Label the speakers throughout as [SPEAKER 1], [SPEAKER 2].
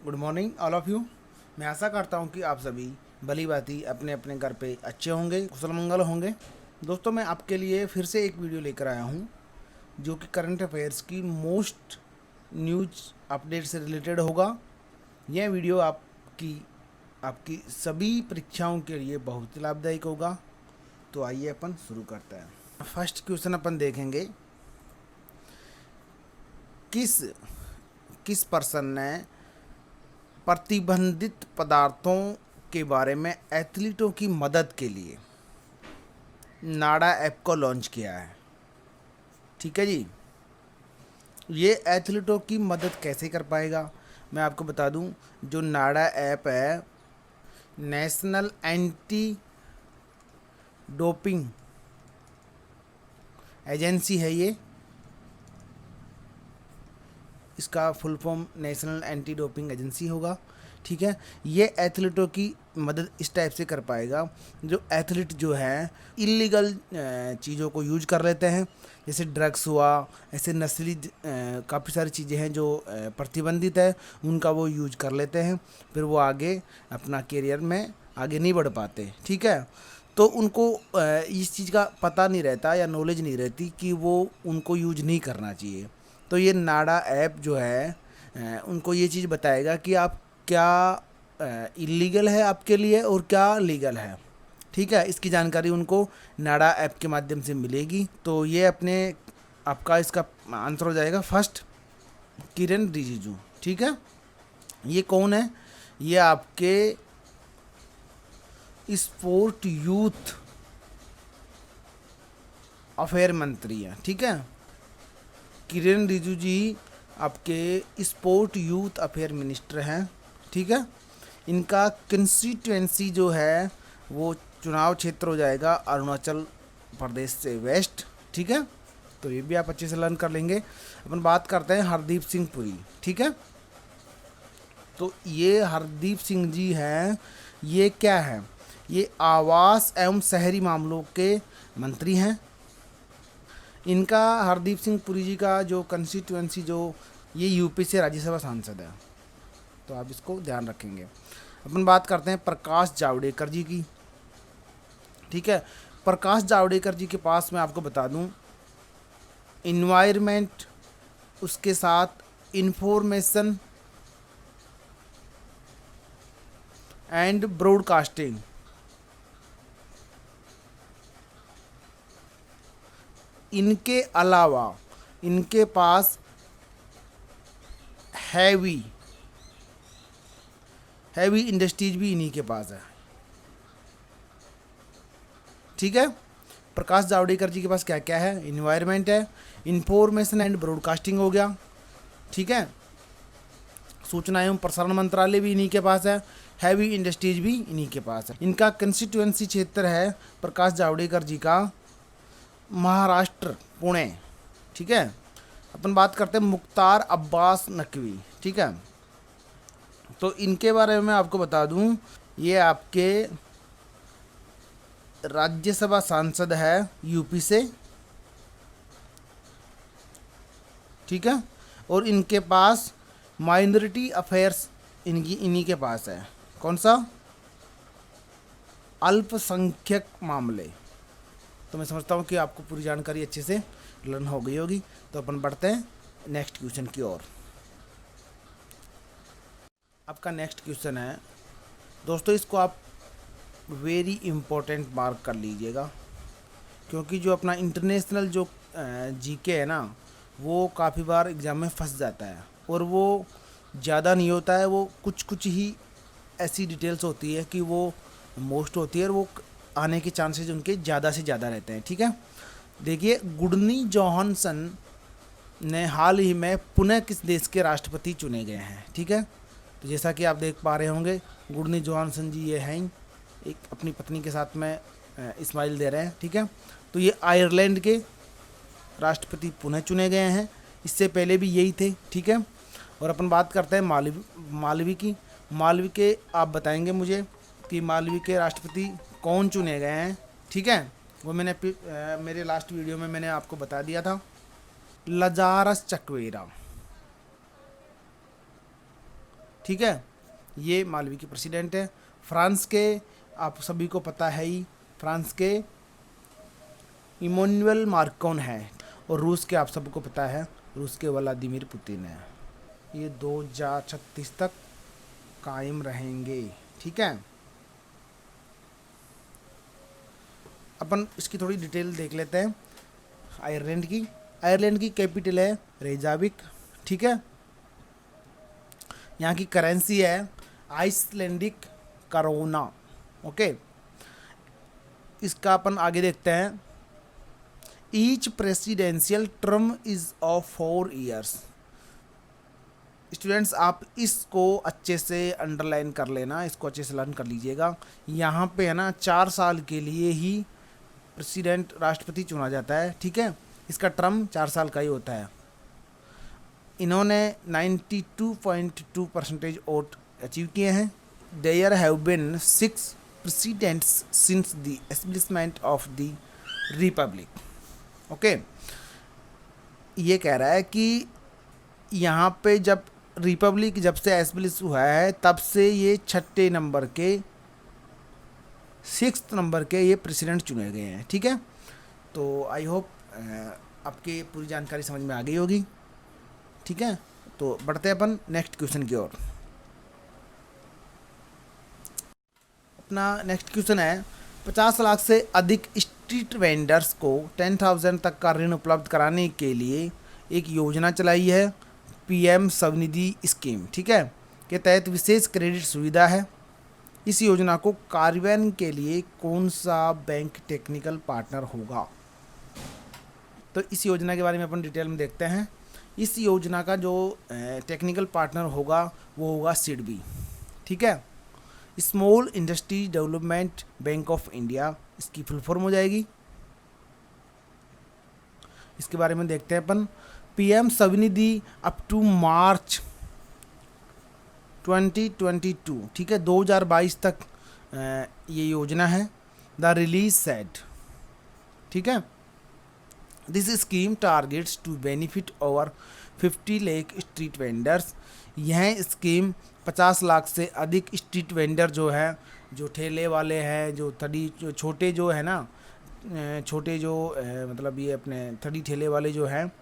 [SPEAKER 1] Good morning all of you. मैं आशा करता हूँ कि आप सभी भली भांति अपने अपने घर पे अच्छे होंगे, कुशल मंगल होंगे। दोस्तों, मैं आपके लिए फिर से एक वीडियो लेकर आया हूँ जो कि करंट अफेयर्स की मोस्ट न्यूज अपडेट से रिलेटेड होगा। यह वीडियो आपकी आपकी सभी परीक्षाओं के लिए बहुत ही लाभदायक होगा। तो आइए अपन शुरू करते हैं। फर्स्ट क्वेश्चन अपन देखेंगे, किस किस पर्सन ने प्रतिबंधित पदार्थों के बारे में एथलीटों की मदद के लिए नाडा ऐप को लॉन्च किया है। ठीक है जी। ये एथलीटों की मदद कैसे कर पाएगा, मैं आपको बता दूं। जो नाडा ऐप है, नेशनल एंटी डोपिंग एजेंसी है। ये इसका full form national anti doping agency होगा। ठीक है। ये एथलीटों की मदद इस टाइप से कर पाएगा, जो एथलीट जो है इलीगल चीज़ों को यूज कर लेते हैं, जैसे ड्रग्स हुआ, ऐसे नस्ली काफ़ी सारी चीज़ें हैं जो प्रतिबंधित है, उनका वो यूज कर लेते हैं। फिर वो आगे अपना करियर में आगे नहीं बढ़ पाते। ठीक है। तो उनको इस चीज़ का पता नहीं रहता या नॉलेज नहीं रहती कि वो उनको यूज नहीं करना चाहिए। तो ये नाडा ऐप जो है उनको ये चीज़ बताएगा कि आप क्या इलीगल है आपके लिए और क्या लीगल है। ठीक है। इसकी जानकारी उनको नाडा ऐप के माध्यम से मिलेगी। तो ये अपने आपका इसका आंसर हो जाएगा फर्स्ट, किरण रिजिजू। ठीक है। ये कौन है? ये आपके स्पोर्ट यूथ अफेयर मंत्री हैं। ठीक है। किरण रिजिजू जी आपके स्पोर्ट यूथ अफेयर मिनिस्टर हैं। ठीक है। इनका कंस्टिट्यूएंसी जो है वो चुनाव क्षेत्र हो जाएगा अरुणाचल प्रदेश से वेस्ट। ठीक है। तो ये भी आप अच्छे से लर्न कर लेंगे। अपन बात करते हैं हरदीप सिंह पुरी। ठीक है। तो ये हरदीप सिंह जी हैं। ये क्या है? ये आवास एवं शहरी मामलों के मंत्री हैं। इनका हरदीप सिंह पुरी जी का जो कंस्टिट्यूएंसी जो ये यूपी से राज्यसभा सांसद है, तो आप इसको ध्यान रखेंगे। अपन बात करते हैं प्रकाश जावड़ेकर जी की। ठीक है। प्रकाश जावड़ेकर जी के पास मैं आपको बता दूं, इन्वायरमेंट, उसके साथ इंफॉर्मेशन एंड ब्रॉडकास्टिंग, इनके अलावा इनके पास हैवी हैवी इंडस्ट्रीज भी इन्हीं के पास है। ठीक है। प्रकाश जावड़ेकर जी के पास क्या क्या है? इन्वायरमेंट है, इंफॉर्मेशन एंड ब्रॉडकास्टिंग हो गया। ठीक है। सूचना एवं प्रसारण मंत्रालय भी इन्हीं के पास है, हैवी इंडस्ट्रीज भी इन्हीं के पास है। इनका कंस्टिट्यूएंसी क्षेत्र है प्रकाश जावड़ेकर जी का महाराष्ट्र, पुणे। ठीक है। अपन बात करते हैं मुख्तार अब्बास नकवी। ठीक है। तो इनके बारे में आपको बता दूं, ये आपके राज्यसभा सांसद है यूपी से। ठीक है। और इनके पास माइनॉरिटी अफेयर्स इन्हीं के पास है। कौन सा? अल्पसंख्यक मामले। तो मैं समझता हूँ कि आपको पूरी जानकारी अच्छे से लर्न हो गई होगी। तो अपन बढ़ते हैं नेक्स्ट क्वेश्चन की ओर। आपका नेक्स्ट क्वेश्चन है दोस्तों, इसको आप वेरी इम्पोर्टेंट मार्क कर लीजिएगा, क्योंकि जो अपना इंटरनेशनल जो जीके है ना, वो काफ़ी बार एग्ज़ाम में फंस जाता है और वो ज़्यादा नहीं होता है। वो कुछ कुछ ही ऐसी डिटेल्स होती है कि वो मोस्ट होती है और वो आने के चांसेस उनके ज़्यादा से ज़्यादा रहते हैं। ठीक है। देखिए, गुडनी जोहानसन ने हाल ही में पुनः किस देश के राष्ट्रपति चुने गए हैं? ठीक है। तो जैसा कि आप देख पा रहे होंगे, गुडनी जोहानसन जी ये हैं, एक अपनी पत्नी के साथ में स्माइल दे रहे हैं। ठीक है। तो ये आयरलैंड के राष्ट्रपति पुनः चुने गए हैं। इससे पहले भी यही थे। ठीक है। और अपन बात करते हैं मालवी की। मालवी के आप बताएंगे मुझे कि मालवी के राष्ट्रपति कौन चुने गए हैं। ठीक है। वो मैंने मेरे लास्ट वीडियो में मैंने आपको बता दिया था, लजारस चक्वेरा। ठीक है, ये मालवी के प्रेसिडेंट है। फ्रांस के आप सभी को पता है ही, फ्रांस के इमोनुअल मार्कोन है। और रूस के आप सबको पता है, रूस के व्लादिमीर पुतिन है। ये 2036 तक कायम रहेंगे। ठीक है, अपन इसकी थोड़ी डिटेल देख लेते हैं। आयरलैंड की कैपिटल है रेजाविक। ठीक है, यहाँ की करेंसी है आइसलैंडिक करोना। ओके, इसका अपन आगे देखते हैं। Each presidential term is of 4 years. Students आप इसको अच्छे से अंडरलाइन कर लेना, इसको अच्छे से लर्न कर लीजिएगा। यहाँ पे है ना 4 साल के लिए ही प्रेसिडेंट राष्ट्रपति चुना जाता है। ठीक है, इसका टर्म 4 साल का ही होता है। इन्होंने 92.2% वोट अचीव किए हैं। There have been 6 presidents since the establishment of the republic. Okay, ये कह रहा है कि यहाँ पे जब रिपब्लिक जब से एस्टेब्लिश हुआ है तब से ये 6 नंबर के 6th नंबर के ये प्रेसिडेंट चुने गए हैं। ठीक है, तो आई होप आपकी पूरी जानकारी समझ में आ गई होगी। ठीक है, तो बढ़ते हैं अपन नेक्स्ट क्वेश्चन की ओर। अपना नेक्स्ट क्वेश्चन है 50 लाख से अधिक स्ट्रीट वेंडर्स को 10,000 तक का ऋण उपलब्ध कराने के लिए एक योजना चलाई है, पीएम स्वनिधि स्कीम। ठीक है, के तहत विशेष क्रेडिट सुविधा है। इस योजना को कार्यान्वयन के लिए कौन सा बैंक टेक्निकल पार्टनर होगा? तो इस योजना के बारे में अपन डिटेल में देखते हैं। इस योजना का जो टेक्निकल पार्टनर होगा वो होगा सिडबी। ठीक है, small industry development bank of India, इसकी फुल फॉर्म हो जाएगी। इसके बारे में देखते हैं अपन। पीएम स्वनिधि अप टू मार्च 2022, ठीक है 2022 तक ये योजना है। द रिलीज सेट, ठीक है, this scheme targets to benefit over 50 lakh street vendors. यह स्कीम 50 लाख से अधिक स्ट्रीट वेंडर जो है, जो ठेले वाले हैं, जो छोटे जो है ना, छोटे जो मतलब ये अपने थड़ी ठेले वाले जो हैं,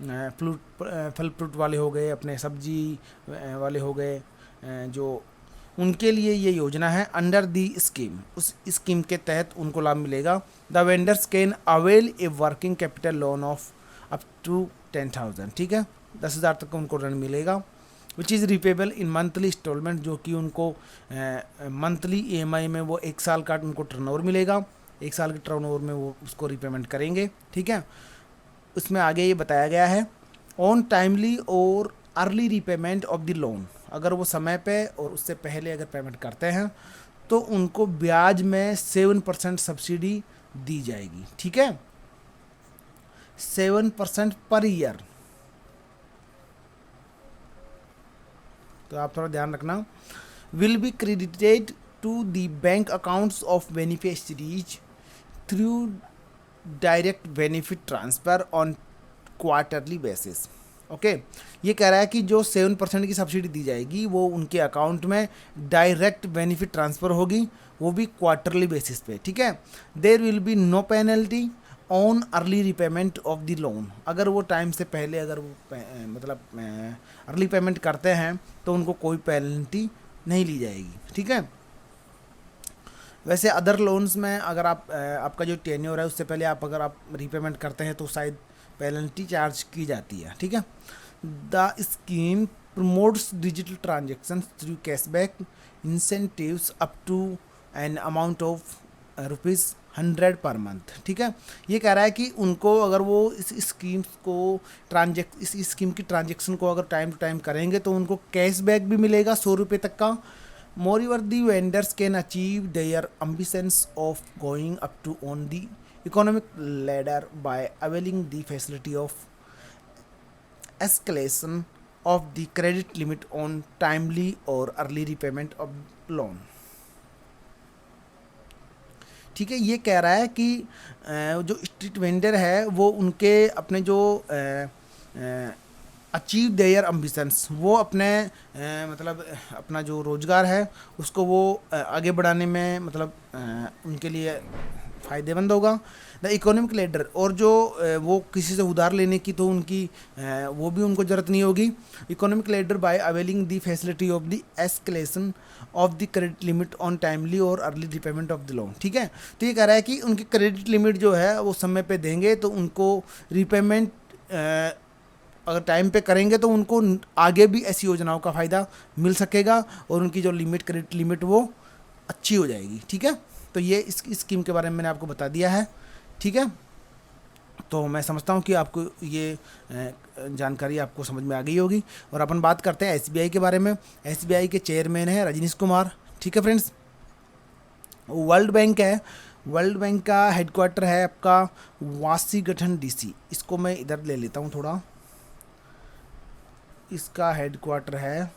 [SPEAKER 1] फल फ्रूट वाले हो गए, अपने सब्जी वाले हो गए, जो उनके लिए ये योजना है। अंडर दी स्कीम, उस स्कीम के तहत उनको लाभ मिलेगा। The vendors can avail a working capital loan of up to 10,000, ठीक है 10,000 तक का उनको ऋण मिलेगा। Which is repayable in monthly instalment, जो कि उनको मंथली ईएमआई में वो 1 साल का उनको टर्नओवर मिलेगा। 1 साल के टर्नओवर में वो उसको रिपेमेंट करेंगे। ठीक है, उसमें आगे ये बताया गया है ऑन टाइमली और early repayment of the loan. अगर वो समय पे और उससे पहले अगर पेमेंट करते हैं तो उनको ब्याज में 7% सब्सिडी दी जाएगी। ठीक है, 7% पर ईयर। तो आप थोड़ा ध्यान रखना। Will be credited to the bank accounts of beneficiaries through direct benefit transfer on quarterly basis. Okay, ये कह रहा है कि जो 7% की सब्सिडी दी जाएगी वो उनके अकाउंट में डायरेक्ट बेनिफिट ट्रांसफ़र होगी, वो भी क्वार्टरली बेसिस पे। ठीक है, there will be no penalty on early repayment of the loan. अगर वो टाइम से पहले अगर वो मतलब अर्ली पेमेंट करते हैं तो उनको कोई पेनल्टी नहीं ली जाएगी। ठीक है, वैसे अदर लोन्स में अगर आप आपका जो टेन्योर है उससे पहले आप अगर आप रीपेमेंट करते हैं तो शायद पेनल्टी चार्ज की जाती है। ठीक है, the scheme promotes digital transaction through cashback incentives up to an amount of ₹100 per month. ठीक है, ये कह रहा है कि उनको अगर वो इस स्कीम को इस स्कीम की ट्रांजेक्शन को अगर टाइम टू टाइम करेंगे तो उनको कैशबैक भी मिलेगा ₹100 तक का। Moreover, the vendors can achieve their ambitions of going up to on the economic ladder by availing the facility of escalation of the credit limit on timely or early repayment of loan. ठीक है, ये कह रहा है कि जो street vendor है वो उनके अपने जो अचीव देयर अम्बिशंस, वो अपने मतलब अपना जो रोज़गार है उसको वो आगे बढ़ाने में मतलब उनके लिए फ़ायदेमंद होगा। द इकोनॉमिक लेडर, और जो वो किसी से उधार लेने की तो उनकी वो भी उनको ज़रूरत नहीं होगी। Economic ladder by availing the facility of the escalation of the credit limit on timely और early repayment of the loan. ठीक है, तो ये कह रहा है कि उनकी क्रेडिट लिमिट जो है वो समय पे देंगे तो उनको रिपेमेंट अगर टाइम पे करेंगे तो उनको आगे भी ऐसी योजनाओं का फ़ायदा मिल सकेगा और उनकी जो लिमिट क्रेडिट लिमिट वो अच्छी हो जाएगी। ठीक है, तो ये इस स्कीम के बारे में मैंने आपको बता दिया है। ठीक है, तो मैं समझता हूँ कि आपको ये जानकारी आपको समझ में आ गई होगी। और अपन बात करते हैं एसबीआई के बारे में। एसबीआई के चेयरमैन हैं रजनीश कुमार। ठीक है फ्रेंड्स, वर्ल्ड बैंक है, वर्ल्ड बैंक का हेडक्वार्टर है आपका वाशिंगटन डीसी। इसको मैं इधर ले लेता हूँ थोड़ा, इसका हेडक्वार्टर है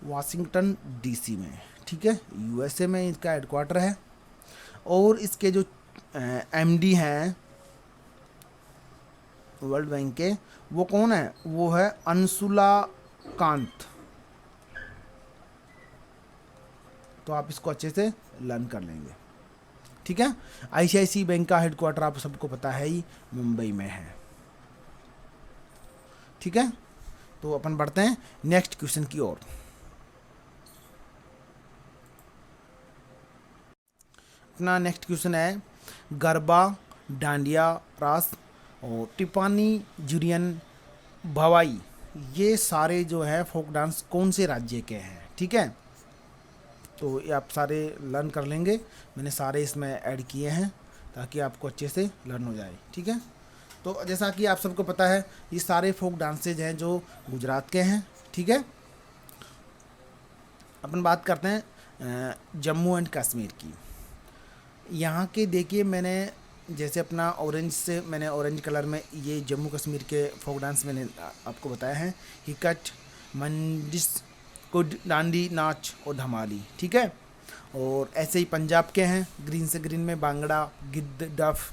[SPEAKER 1] वाशिंगटन डीसी में। ठीक है, यूएसए में इसका हेडक्वार्टर है। और इसके जो एमडी हैं वर्ल्ड बैंक के, वो कौन है? वो है अंशुला कांत। तो आप इसको अच्छे से लर्न कर लेंगे। ठीक है, आईसीआईसी बैंक का हेडक्वार्टर आप सबको पता है ही मुंबई में है। ठीक है, तो अपन बढ़ते हैं नेक्स्ट क्वेश्चन की ओर। अपना नेक्स्ट क्वेश्चन है गरबा, डांडिया रास और टिपानी जुरियन भवाई, ये सारे जो है फोक डांस कौन से राज्य के हैं? ठीक है, तो ये आप सारे लर्न कर लेंगे। मैंने सारे इसमें ऐड किए हैं ताकि आपको अच्छे से लर्न हो जाए। ठीक है, तो जैसा कि आप सबको पता है ये सारे फोक डांसेज हैं जो गुजरात के हैं। ठीक है, अपन बात करते हैं जम्मू एंड कश्मीर की। यहाँ के देखिए, मैंने जैसे अपना ऑरेंज से मैंने ऑरेंज कलर में ये जम्मू कश्मीर के फोक डांस मैंने आपको बताया है, हिकट, मंडिस, कुड, डांडी नाच और धमाली। ठीक है, और ऐसे ही पंजाब के हैं ग्रीन से ग्रीन में बांगड़ा, गिद्ध, डफ,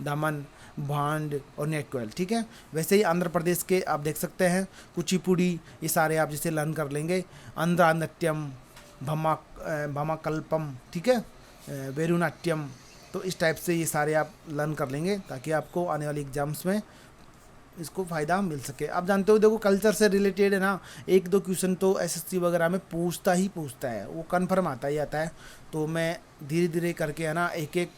[SPEAKER 1] दमन, भांड और नेटक्वेल। ठीक है, वैसे ही आंध्र प्रदेश के आप देख सकते हैं कुचिपुड़ी, ये सारे आप जैसे लर्न कर लेंगे। आंध्रा नृत्यम, भमाकल्पम, ठीक है, वेरुनाट्यम, तो इस टाइप से ये सारे आप लर्न कर लेंगे ताकि आपको आने वाले एग्जाम्स में इसको फ़ायदा मिल सके। आप जानते हो देखो कल्चर से रिलेटेड है ना, एक दो क्वेश्चन तो एसएससी वगैरह में पूछता है, वो कन्फर्म आता ही आता है। तो मैं धीरे धीरे करके है ना एक एक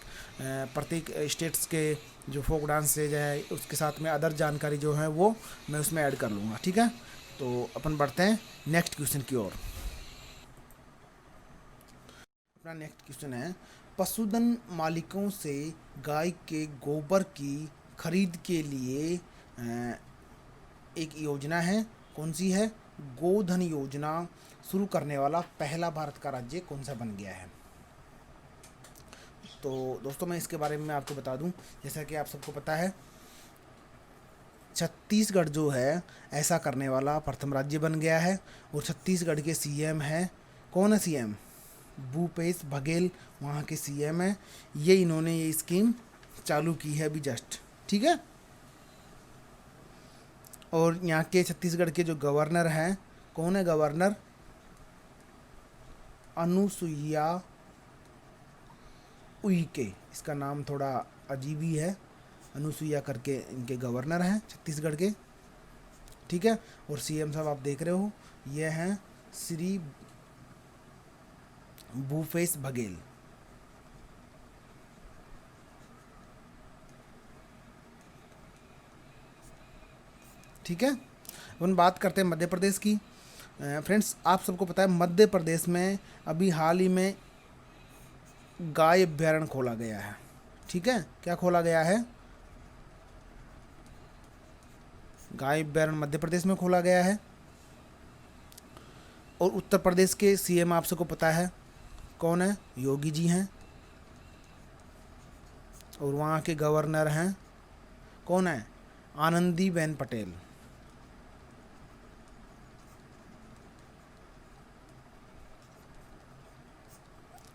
[SPEAKER 1] प्रत्येक स्टेट्स के जो फोक डांसेज है उसके साथ में अदर जानकारी जो है वो मैं उसमें ऐड कर लूँगा। ठीक है, तो अपन बढ़ते हैं नेक्स्ट क्वेश्चन की ओर। अपना नेक्स्ट क्वेश्चन है पशुधन मालिकों से गाय के गोबर की खरीद के लिए एक योजना है, कौन सी है? गोधन योजना शुरू करने वाला पहला भारत का राज्य कौन सा बन गया है? तो दोस्तों मैं इसके बारे में आपको बता दूं, जैसा कि आप सबको पता है छत्तीसगढ़ जो है ऐसा करने वाला प्रथम राज्य बन गया है। और छत्तीसगढ़ के सीएम है, कौन है सीएम? भूपेश बघेल वहाँ के सीएम है। ये इन्होंने ये स्कीम चालू की है अभी जस्ट। ठीक है, और यहाँ के छत्तीसगढ़ के जो गवर्नर हैं, कौन है गवर्नर? अनुसुईया उइके, इसका नाम थोड़ा अजीब ही है, अनुसुईया करके इनके गवर्नर हैं छत्तीसगढ़ के। ठीक है, और सीएम साहब आप देख रहे हो ये हैं श्री भूपेश बघेल। ठीक है, अपन बात करते हैं मध्य प्रदेश की। फ्रेंड्स आप सबको पता है मध्य प्रदेश में अभी हाल ही में गाय अभ्यारण्य खोला गया है। ठीक है, क्या खोला गया है? गाय अभ्यारण्य मध्य प्रदेश में खोला गया है। और उत्तर प्रदेश के सीएम आप सबको पता है कौन है? योगी जी हैं। और वहाँ के गवर्नर हैं, कौन है? आनंदीबेन पटेल।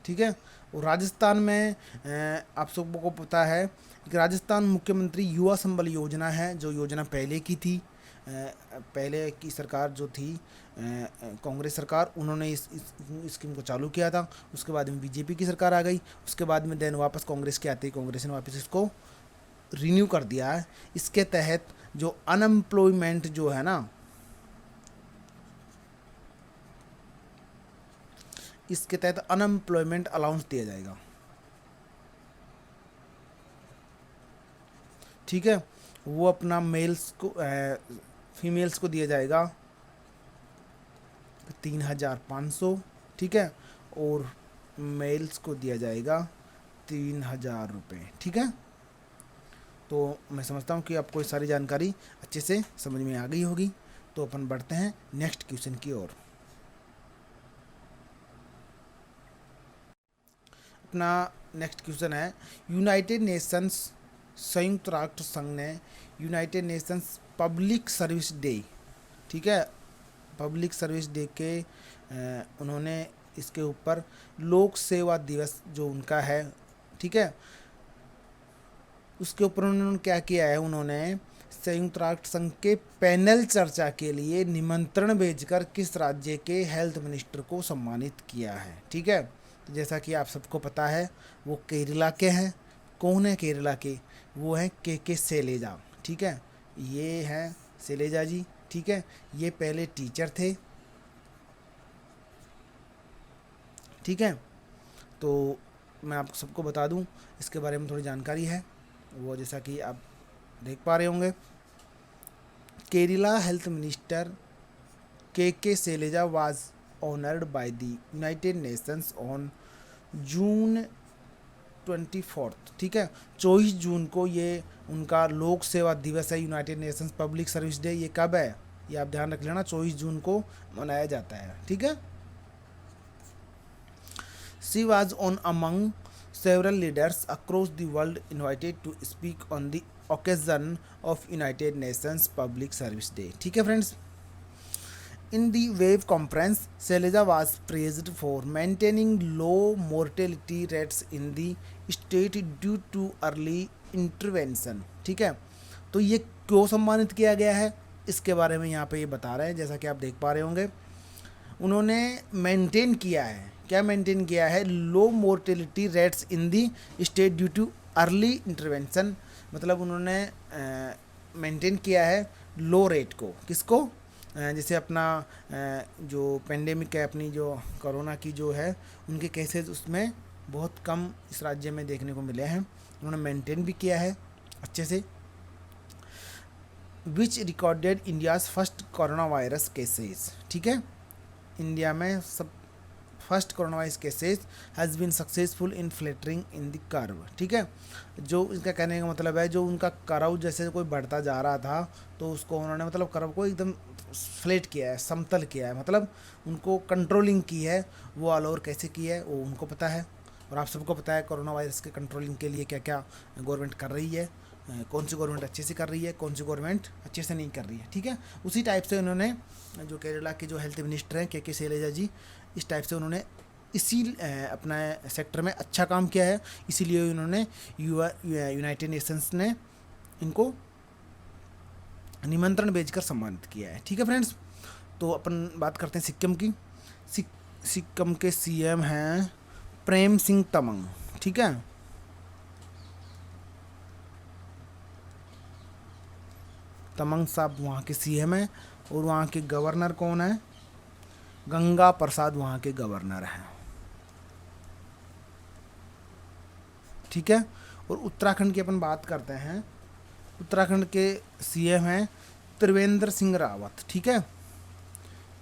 [SPEAKER 1] ठीक है, और राजस्थान में आप सबको पता है कि राजस्थान मुख्यमंत्री युवा संबल योजना है, जो योजना पहले की थी पहले की सरकार जो थी कांग्रेस सरकार, उन्होंने इस स्कीम को चालू किया था। उसके बाद में बीजेपी की सरकार आ गई, उसके बाद में देन वापस कांग्रेस के आते ही कांग्रेस ने वापस इसको रिन्यू कर दिया है। इसके तहत जो अनएम्प्लॉयमेंट जो है ना, इसके तहत अनएम्प्लॉयमेंट अलाउंस दिया जाएगा, ठीक है। वो अपना मेल्स को फीमेल्स को दिया जाएगा 3,500, ठीक है, और मेल्स को दिया जाएगा 3,000 रुपये, ठीक है। तो मैं समझता हूँ कि आपको ये सारी जानकारी अच्छे से समझ में आ गई होगी। तो अपन बढ़ते हैं नेक्स्ट क्वेश्चन की ओर। अपना नेक्स्ट क्वेश्चन है, यूनाइटेड नेशंस संयुक्त राष्ट्र संघ ने United Nations public service day, ठीक है, पब्लिक सर्विस डे के उन्होंने इसके ऊपर लोक सेवा दिवस जो उनका है, ठीक है, उसके ऊपर उन्होंने क्या किया है, उन्होंने संयुक्त राष्ट्र संघ के पैनल चर्चा के लिए निमंत्रण भेजकर किस राज्य के हेल्थ मिनिस्टर को सम्मानित किया है, ठीक है। तो जैसा कि आप सबको पता है वो केरला के हैं। कौन है केरला के? वो हैं के शैलेजा, ठीक है, ये हैं शैलेजा जी, ठीक है। ये पहले टीचर थे, ठीक है। तो मैं आप सबको बता दूं, इसके बारे में थोड़ी जानकारी है, वो जैसा कि आप देख पा रहे होंगे, केरला हेल्थ मिनिस्टर के Selja was honoured by the United Nations on June 24, ठीक है, 24 जून को ये उनका लोक सेवा दिवस है, United Nations public service day. ये कब है, ये आप ध्यान रख लेना, 24 जून को मनाया जाता है, ठीक है। She was on among several leaders across the world invited to speak on the occasion of United Nations Public Service Day, ठीक है friends. In the wave conference, Shailaja was praised for maintaining low mortality rates in the state due to early intervention, ठीक है। तो ये क्यों सम्मानित किया गया है, इसके बारे में यहाँ पे ये बता रहे हैं, जैसा कि आप देख पा रहे होंगे। उन्होंने मेंटेन किया है, क्या मेंटेन किया है, low mortality rates in the state due to early intervention, मतलब उन्होंने मेंटेन किया है लो रेट को, किसको, जैसे अपना जो पेंडेमिक है, अपनी जो कोरोना की जो है, उनके केसेस उसमें बहुत कम इस राज्य में देखने को मिले हैं। उन्होंने मेंटेन भी किया है अच्छे से। Which recorded India's first coronavirus cases, ठीक है, इंडिया में सब first coronavirus cases has been successful in flattering in the curve, ठीक है। जो इसका कहने का मतलब है, जो उनका कर्व जैसे कोई बढ़ता जा रहा था, तो उसको उन्होंने मतलब कर्व को एकदम फ्लैट किया है, समतल किया है, मतलब उनको कंट्रोलिंग की है। वो ऑल ओवर कैसे की है वो उनको पता है, और आप सबको पता है कोरोना वायरस के कंट्रोलिंग के लिए क्या क्या गवर्नमेंट कर रही है, कौन सी गवर्नमेंट अच्छे से कर रही है, कौन सी गवर्नमेंट अच्छे से नहीं कर रही है, ठीक है। उसी टाइप से उन्होंने जो केरला के जो हेल्थ मिनिस्टर हैं के शैलेजा जी, इस टाइप से उन्होंने इसी अपना सेक्टर में अच्छा काम किया है, इसीलिए उन्होंने यूनाइटेड नेशंस ने इनको निमंत्रण भेजकर सम्मानित किया है, ठीक है फ्रेंड्स। तो अपन बात करते हैं सिक्किम की। सिक्किम के सीएम हैं प्रेम सिंह तमंग, ठीक है। तमंग साहब वहाँ के सीएम हैं, और वहाँ के गवर्नर कौन है, गंगा प्रसाद वहाँ के गवर्नर हैं, ठीक है। और उत्तराखंड की अपन बात करते हैं, उत्तराखंड के सीएम हैं त्रिवेंद्र सिंह रावत, ठीक है,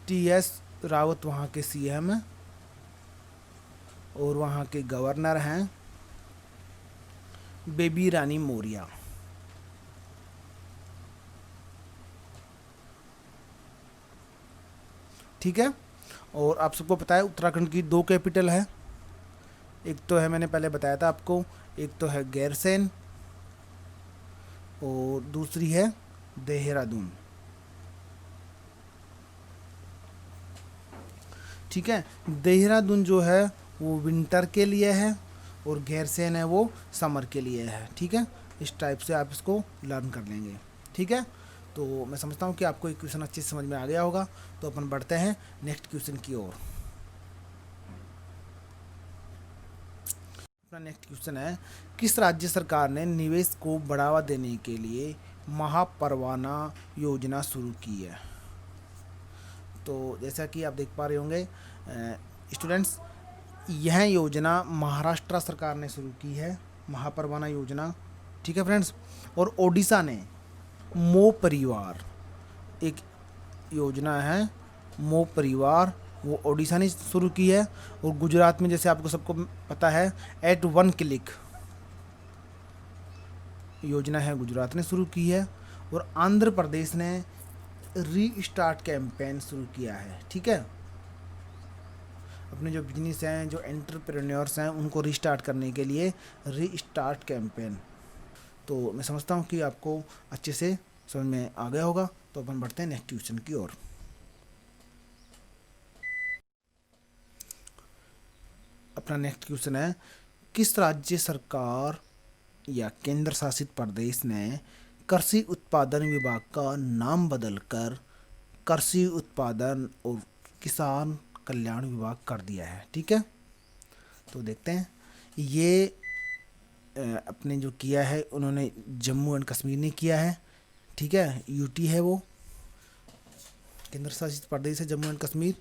[SPEAKER 1] TS रावत वहाँ के सीएम हैं, और वहाँ के गवर्नर हैं बेबी रानी मौर्य, ठीक है। और आप सबको पता है उत्तराखंड की 2 कैपिटल है, एक तो है, मैंने पहले बताया था आपको, एक तो है गैरसैंण और दूसरी है देहरादून, ठीक है। देहरादून जो है वो विंटर के लिए है, और गैरसैंण है वो समर के लिए है, ठीक है। इस टाइप से आप इसको लर्न कर लेंगे, ठीक है। तो मैं समझता हूँ कि आपको ये क्वेश्चन अच्छे से समझ में आ गया होगा। तो अपन बढ़ते हैं नेक्स्ट क्वेश्चन की ओर। अपना नेक्स्ट क्वेश्चन है, किस राज्य सरकार ने निवेश को बढ़ावा देने के लिए महापरवाना योजना शुरू की है? तो जैसा कि आप देख पा रहे होंगे स्टूडेंट्स, यह योजना महाराष्ट्र सरकार ने शुरू की है, महापरवाना योजना। ठीक है फ्रेंड्स। और ओडिशा ने मो परिवार एक योजना है, मो परिवार, वो ओडिशा ने शुरू की है। और गुजरात में जैसे आपको सबको पता है एट वन क्लिक योजना है, गुजरात ने शुरू की है। और आंध्र प्रदेश ने रीस्टार्ट कैंपेन शुरू किया है। ठीक है, अपने जो बिजनेस हैं, जो एंटरप्रेन्योर्स हैं, उनको रीस्टार्ट करने के लिए रीस्टार्ट कैंपेन। तो मैं समझता हूँ कि आपको अच्छे से समझ में आ गया होगा। तो अपन बढ़ते हैं नेक्स्ट क्वेश्चन की ओर। अपना नेक्स्ट क्वेश्चन है, किस राज्य सरकार या केंद्र शासित प्रदेश ने कृषि उत्पादन विभाग का नाम बदलकर कृषि उत्पादन और किसान कल्याण विभाग कर दिया है? ठीक है, तो देखते हैं। ये अपने जो किया है उन्होंने जम्मू एंड कश्मीर ने किया है। ठीक है, यूटी है वो, केंद्र शासित प्रदेश है जम्मू एंड कश्मीर।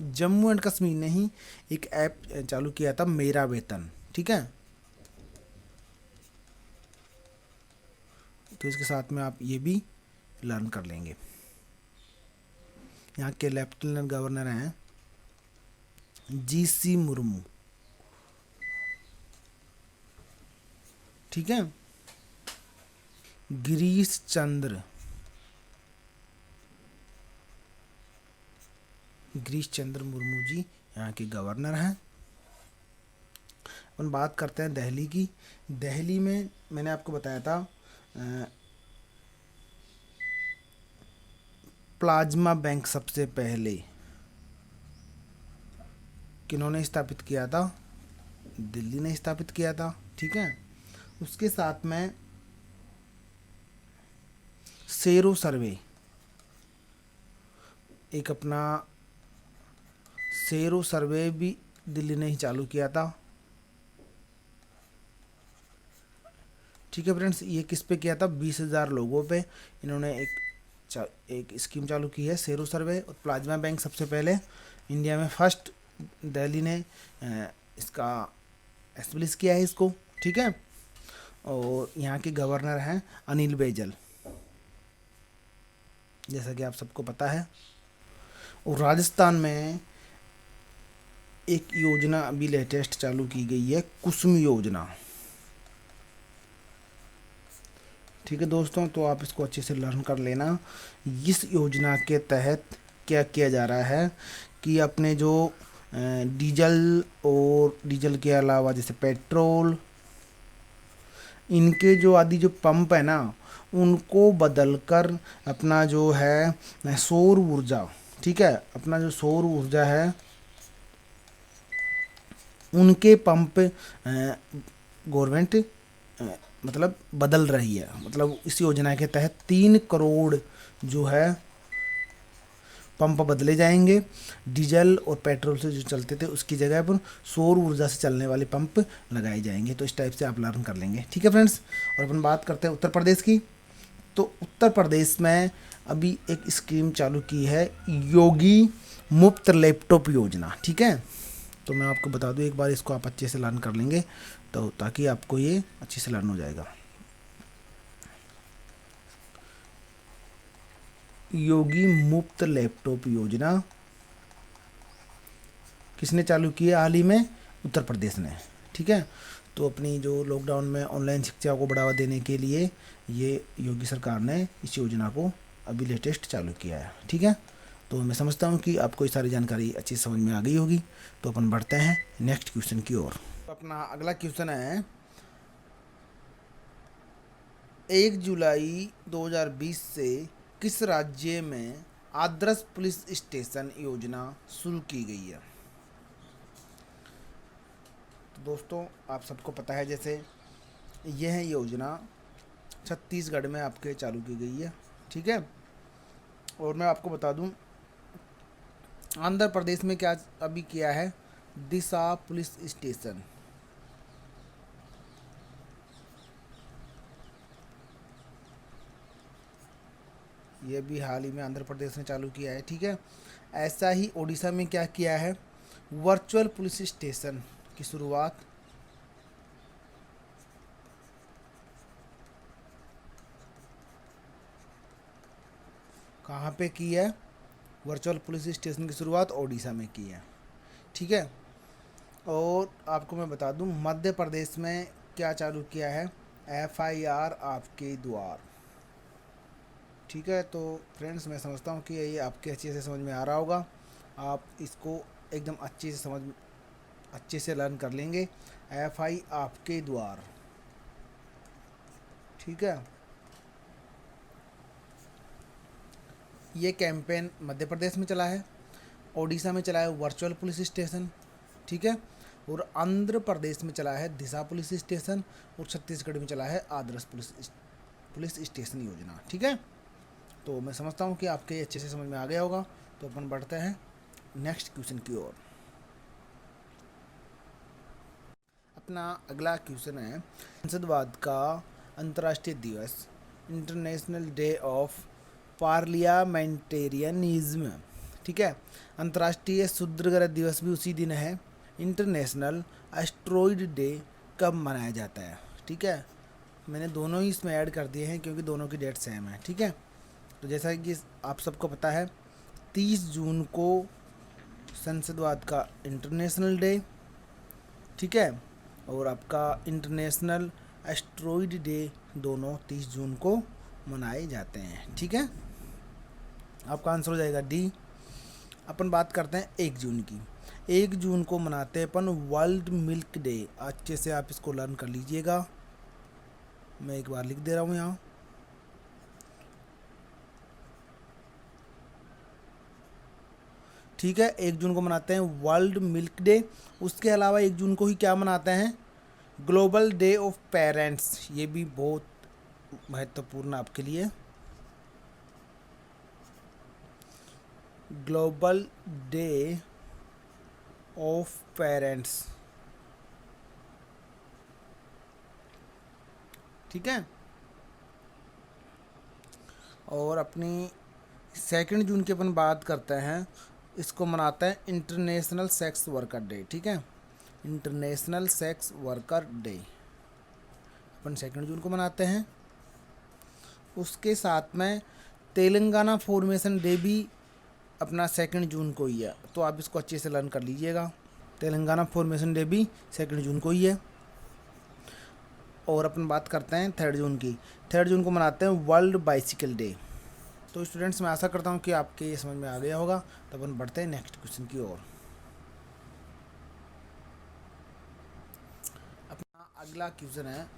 [SPEAKER 1] जम्मू एंड कश्मीर ने ही एक ऐप चालू किया था, मेरा वेतन। ठीक है, तो इसके साथ में आप ये भी लर्न कर लेंगे। यहाँ के लेफ्टिनेंट गवर्नर हैं जीसी मुर्मू। ठीक है, गिरीश चंद्र मुर्मू जी यहाँ के गवर्नर हैं। अपन बात करते हैं दिल्ली की। दिल्ली में मैंने आपको बताया था प्लाज्मा बैंक सबसे पहले किन्होंने स्थापित किया था? दिल्ली ने स्थापित किया था। ठीक है, उसके साथ में सेरो सर्वे, एक अपना सेरो सर्वे भी दिल्ली ने ही चालू किया था। ठीक है फ्रेंड्स, ये किस पे किया था? 20,000 लोगों पे इन्होंने एक स्कीम चालू की है, सेरो सर्वे। और प्लाज्मा बैंक सबसे पहले इंडिया में फर्स्ट दिल्ली ने इसका एस्टेब्लिश किया है इसको। ठीक है, और यहाँ के गवर्नर हैं अनिल बैजल, जैसा कि आप सबको पता है। और राजस्थान में एक योजना अभी लेटेस्ट चालू की गई है, कुसुम योजना। ठीक है दोस्तों, तो आप इसको अच्छे से लर्न कर लेना। इस योजना के तहत क्या किया जा रहा है कि अपने जो डीजल और डीजल के अलावा जैसे पेट्रोल, इनके जो आदि जो पंप है ना, उनको बदलकर अपना जो है सौर ऊर्जा, ठीक है, अपना जो सौर ऊर्जा है उनके पंप गवर्नमेंट मतलब बदल रही है। मतलब इस योजना के तहत 3 करोड़ जो है पंप बदले जाएंगे। डीजल और पेट्रोल से जो चलते थे उसकी जगह पर सौर ऊर्जा से चलने वाले पंप लगाए जाएंगे। तो इस टाइप से आप लर्न कर लेंगे। ठीक है फ्रेंड्स, और अपन बात करते हैं उत्तर प्रदेश की। तो उत्तर प्रदेश में अभी एक स्कीम चालू की है, योगी मुफ्त लैपटॉप योजना। ठीक है, तो मैं आपको बता दूं एक बार, इसको आप अच्छे से लर्न कर लेंगे तो ताकि आपको ये अच्छे से लर्न हो जाएगा। योगी मुफ्त लैपटॉप योजना किसने चालू की है हाल ही में? उत्तर प्रदेश ने। ठीक है, तो अपनी जो लॉकडाउन में ऑनलाइन शिक्षा को बढ़ावा देने के लिए ये योगी सरकार ने इस योजना को अभी लेटेस्ट चालू किया है। ठीक है, तो मैं समझता हूँ कि आपको ये सारी जानकारी अच्छी समझ में आ गई होगी। तो अपन बढ़ते हैं नेक्स्ट क्वेश्चन की ओर। तो अपना अगला क्वेश्चन है, 1 जुलाई 2020 से किस राज्य में आदर्श पुलिस स्टेशन योजना शुरू की गई है? तो दोस्तों आप सबको पता है, जैसे यह योजना छत्तीसगढ़ में आपके चालू की गई है। ठीक है, और मैं आपको बता दूं आंध्र प्रदेश में क्या अभी किया है, दिशा पुलिस स्टेशन। ये भी हाल ही में आंध्र प्रदेश ने चालू किया है। ठीक है, ऐसा ही ओडिशा में क्या किया है, वर्चुअल पुलिस स्टेशन की शुरुआत कहाँ पे की है, वर्चुअल पुलिस स्टेशन की शुरुआत ओडिशा में की है। ठीक है, और आपको मैं बता दूं मध्य प्रदेश में क्या चालू किया है, FIR आपके द्वार। ठीक है, तो फ्रेंड्स मैं समझता हूँ कि ये आपके अच्छे से समझ में आ रहा होगा, आप इसको एकदम अच्छे से लर्न कर लेंगे। FI आपके द्वार। ठीक है, ये कैंपेन मध्य प्रदेश में चला है, ओडिशा में चला है वर्चुअल पुलिस स्टेशन। ठीक है, और आंध्र प्रदेश में चला है दिशा पुलिस स्टेशन, और छत्तीसगढ़ में चला है आदर्श पुलिस स्टेशन योजना। ठीक है, तो मैं समझता हूँ कि आपके अच्छे से समझ में आ गया होगा। तो अपन बढ़ते हैं नेक्स्ट क्वेश्चन की ओर। अपना अगला क्वेश्चन है, संसदवाद का अंतर्राष्ट्रीय दिवस, इंटरनेशनल डे ऑफ पार्लियामेंटेरियनिज्म। ठीक है, अंतर्राष्ट्रीय शूद्रग्रह दिवस भी उसी दिन है। इंटरनेशनल एस्ट्रॉइड डे कब मनाया जाता है। ठीक है, मैंने दोनों ही इसमें ऐड कर दिए हैं क्योंकि दोनों की डेट सेम है। ठीक है, तो जैसा कि आप सबको पता है 30 जून को संसदवाद का इंटरनेशनल डे। ठीक है, और आपका इंटरनेशनल एस्ट्रॉइड डे दोनों 30 जून को मनाए जाते हैं। ठीक है, आपका आंसर हो जाएगा डी। अपन बात करते हैं 1 जून की। 1 जून को मनाते हैं अपन वर्ल्ड मिल्क डे। अच्छे से आप इसको लर्न कर लीजिएगा, मैं एक बार लिख दे रहा हूँ यहाँ। ठीक है, 1 जून को मनाते हैं वर्ल्ड मिल्क डे। उसके अलावा 1 जून को ही क्या मनाते हैं, ग्लोबल डे ऑफ पेरेंट्स। ये भी बहुत महत्वपूर्ण आपके लिए, ग्लोबल डे ऑफ पेरेंट्स। ठीक है, और अपनी 2 जून की अपन बात करते हैं, इसको मनाते हैं इंटरनेशनल सेक्स वर्कर डे। ठीक है, इंटरनेशनल सेक्स वर्कर डे अपन 2 जून को मनाते हैं। उसके साथ में तेलंगाना फॉर्मेशन डे भी अपना 2 जून को ही है, तो आप इसको अच्छे से लर्न कर लीजिएगा। तेलंगाना फॉर्मेशन डे भी 2 जून को ही है। और अपन बात करते हैं 3 जून की। 3 जून को मनाते हैं वर्ल्ड बाइसिकल डे। तो स्टूडेंट्स, मैं आशा करता हूँ कि आपके ये समझ में आ गया होगा। तो अपन बढ़ते हैं नेक्स्ट क्वेश्चन की ओर। अपना अगला क्वेश्चन है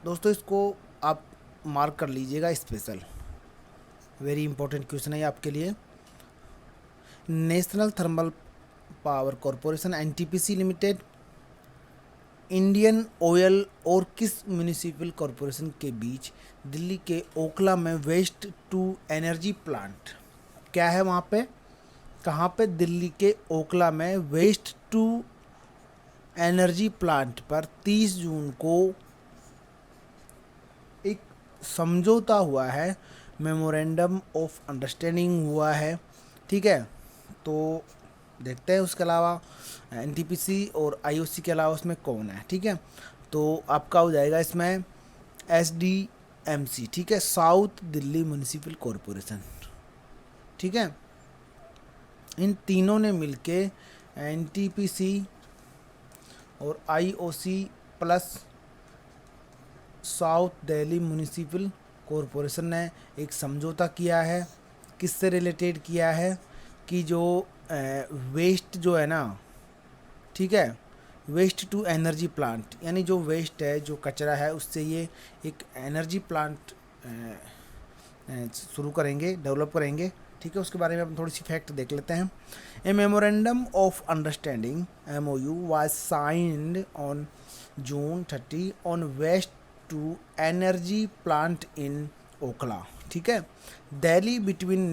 [SPEAKER 1] दोस्तों, इसको आप मार्क कर लीजिएगा स्पेशल, वेरी इंपॉर्टेंट क्वेश्चन है ये आपके लिए। National Thermal Power corporation NTPC limited, Indian oil और किस म्यूनिसिपल कॉरपोरेशन के बीच दिल्ली के ओखला में वेस्ट टू एनर्जी प्लांट क्या है वहाँ पे, कहाँ पे, दिल्ली के ओखला में वेस्ट टू एनर्जी प्लांट पर 30 जून को एक समझौता हुआ है, मेमोरेंडम ऑफ अंडरस्टैंडिंग हुआ है। ठीक है, तो देखते हैं उसके अलावा NTPC और IOC के अलावा उसमें कौन है। ठीक है, तो आपका हो जाएगा इसमें SDMC। ठीक है, साउथ दिल्ली म्यूनिसिपल कॉरपोरेशन। ठीक है, इन तीनों ने मिलके NTPC और IOC plus south Delhi Municipal corporation ने एक समझौता किया है। किससे रिलेटेड किया है कि जो वेस्ट जो है ना, ठीक है, वेस्ट टू एनर्जी प्लांट, यानी जो वेस्ट है, जो कचरा है, उससे ये एक एनर्जी प्लांट शुरू करेंगे, डेवलप करेंगे। ठीक है, उसके बारे में हम थोड़ी सी फैक्ट देख लेते हैं। A memorandum of understanding MOU was signed on June 30 on waste to energy plant in Okhla, ठीक है। Delhi between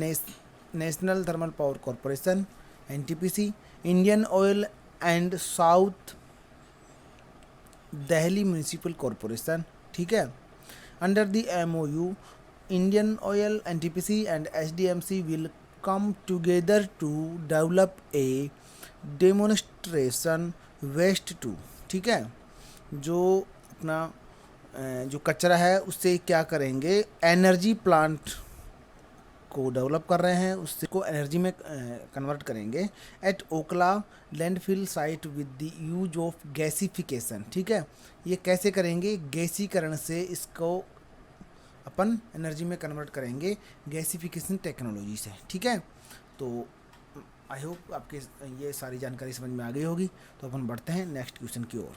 [SPEAKER 1] National Thermal Power Corporation NTPC, Indian Oil and South Delhi Municipal Corporation, ठीक है। Under the MOU, Indian Oil, NTPC and SDMC will come together to develop a demonstration waste to, ठीक है। जो अपना जो कचरा है उससे क्या करेंगे, एनर्जी प्लांट को डेवलप कर रहे हैं, उससे को एनर्जी में कन्वर्ट करेंगे at Okhla landfill site with the use of gasification, ठीक है। ये कैसे करेंगे, गैसीकरण से इसको अपन एनर्जी में कन्वर्ट करेंगे गैसिफिकेशन टेक्नोलॉजी से, ठीक है। तो आई होप आपके ये सारी जानकारी समझ में आ गई होगी। तो अपन बढ़ते हैं नेक्स्ट क्वेश्चन की ओर।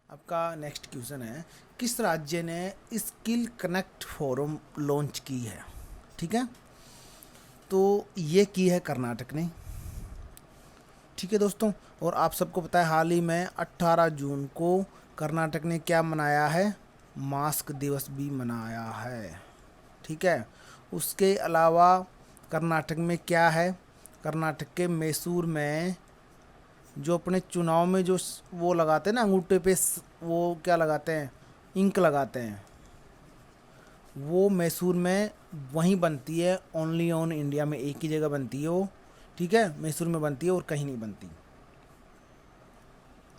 [SPEAKER 1] आपका नेक्स्ट क्वेश्चन है, किस राज्य ने स्किल कनेक्ट फोरम लॉन्च की है, ठीक है। तो ये की है कर्नाटक ने, ठीक है दोस्तों। और आप सबको पता है हाल ही में 18 जून को कर्नाटक ने क्या मनाया है, मास्क दिवस भी मनाया है, ठीक है। उसके अलावा कर्नाटक में क्या है, कर्नाटक के मैसूर में जो अपने चुनाव में जो वो लगाते हैं ना अंगूठे पे, वो क्या लगाते हैं, इंक लगाते हैं, वो मैसूर में वहीं बनती है, ओनली ऑन इंडिया में एक ही जगह बनती है वो, ठीक है। मैसूर में बनती है और कहीं नहीं बनती।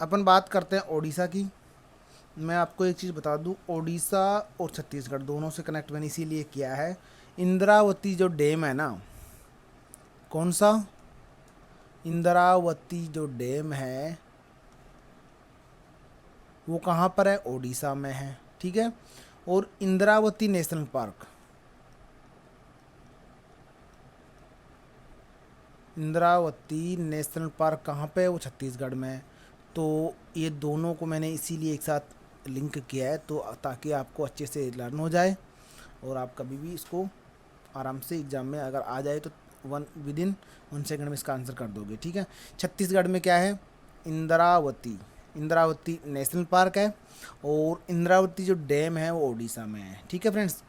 [SPEAKER 1] अपन बात करते हैं ओडिशा की। मैं आपको एक चीज़ बता दूं, ओडिशा और छत्तीसगढ़ दोनों से कनेक्ट मैंने इसीलिए किया है। इंद्रावती जो डैम है ना, कौन सा, इंद्रावती जो डैम है वो कहाँ पर है, ओडिशा में है, ठीक है। और Indravati national park, Indravati national park कहाँ पे है, वो छत्तीसगढ़ में है। तो ये दोनों को मैंने इसीलिए एक साथ लिंक किया है, तो ताकि आपको अच्छे से लर्न हो जाए और आप कभी भी इसको आराम से एग्ज़ाम में अगर आ जाए तो विदिन 1 सेकंड में इसका आंसर कर दोगे, ठीक है। छत्तीसगढ़ में क्या है, इंद्रावती, इंद्रावती नेशनल पार्क है, और इंद्रावती जो डैम है वो ओडिशा में है, ठीक है फ्रेंड्स।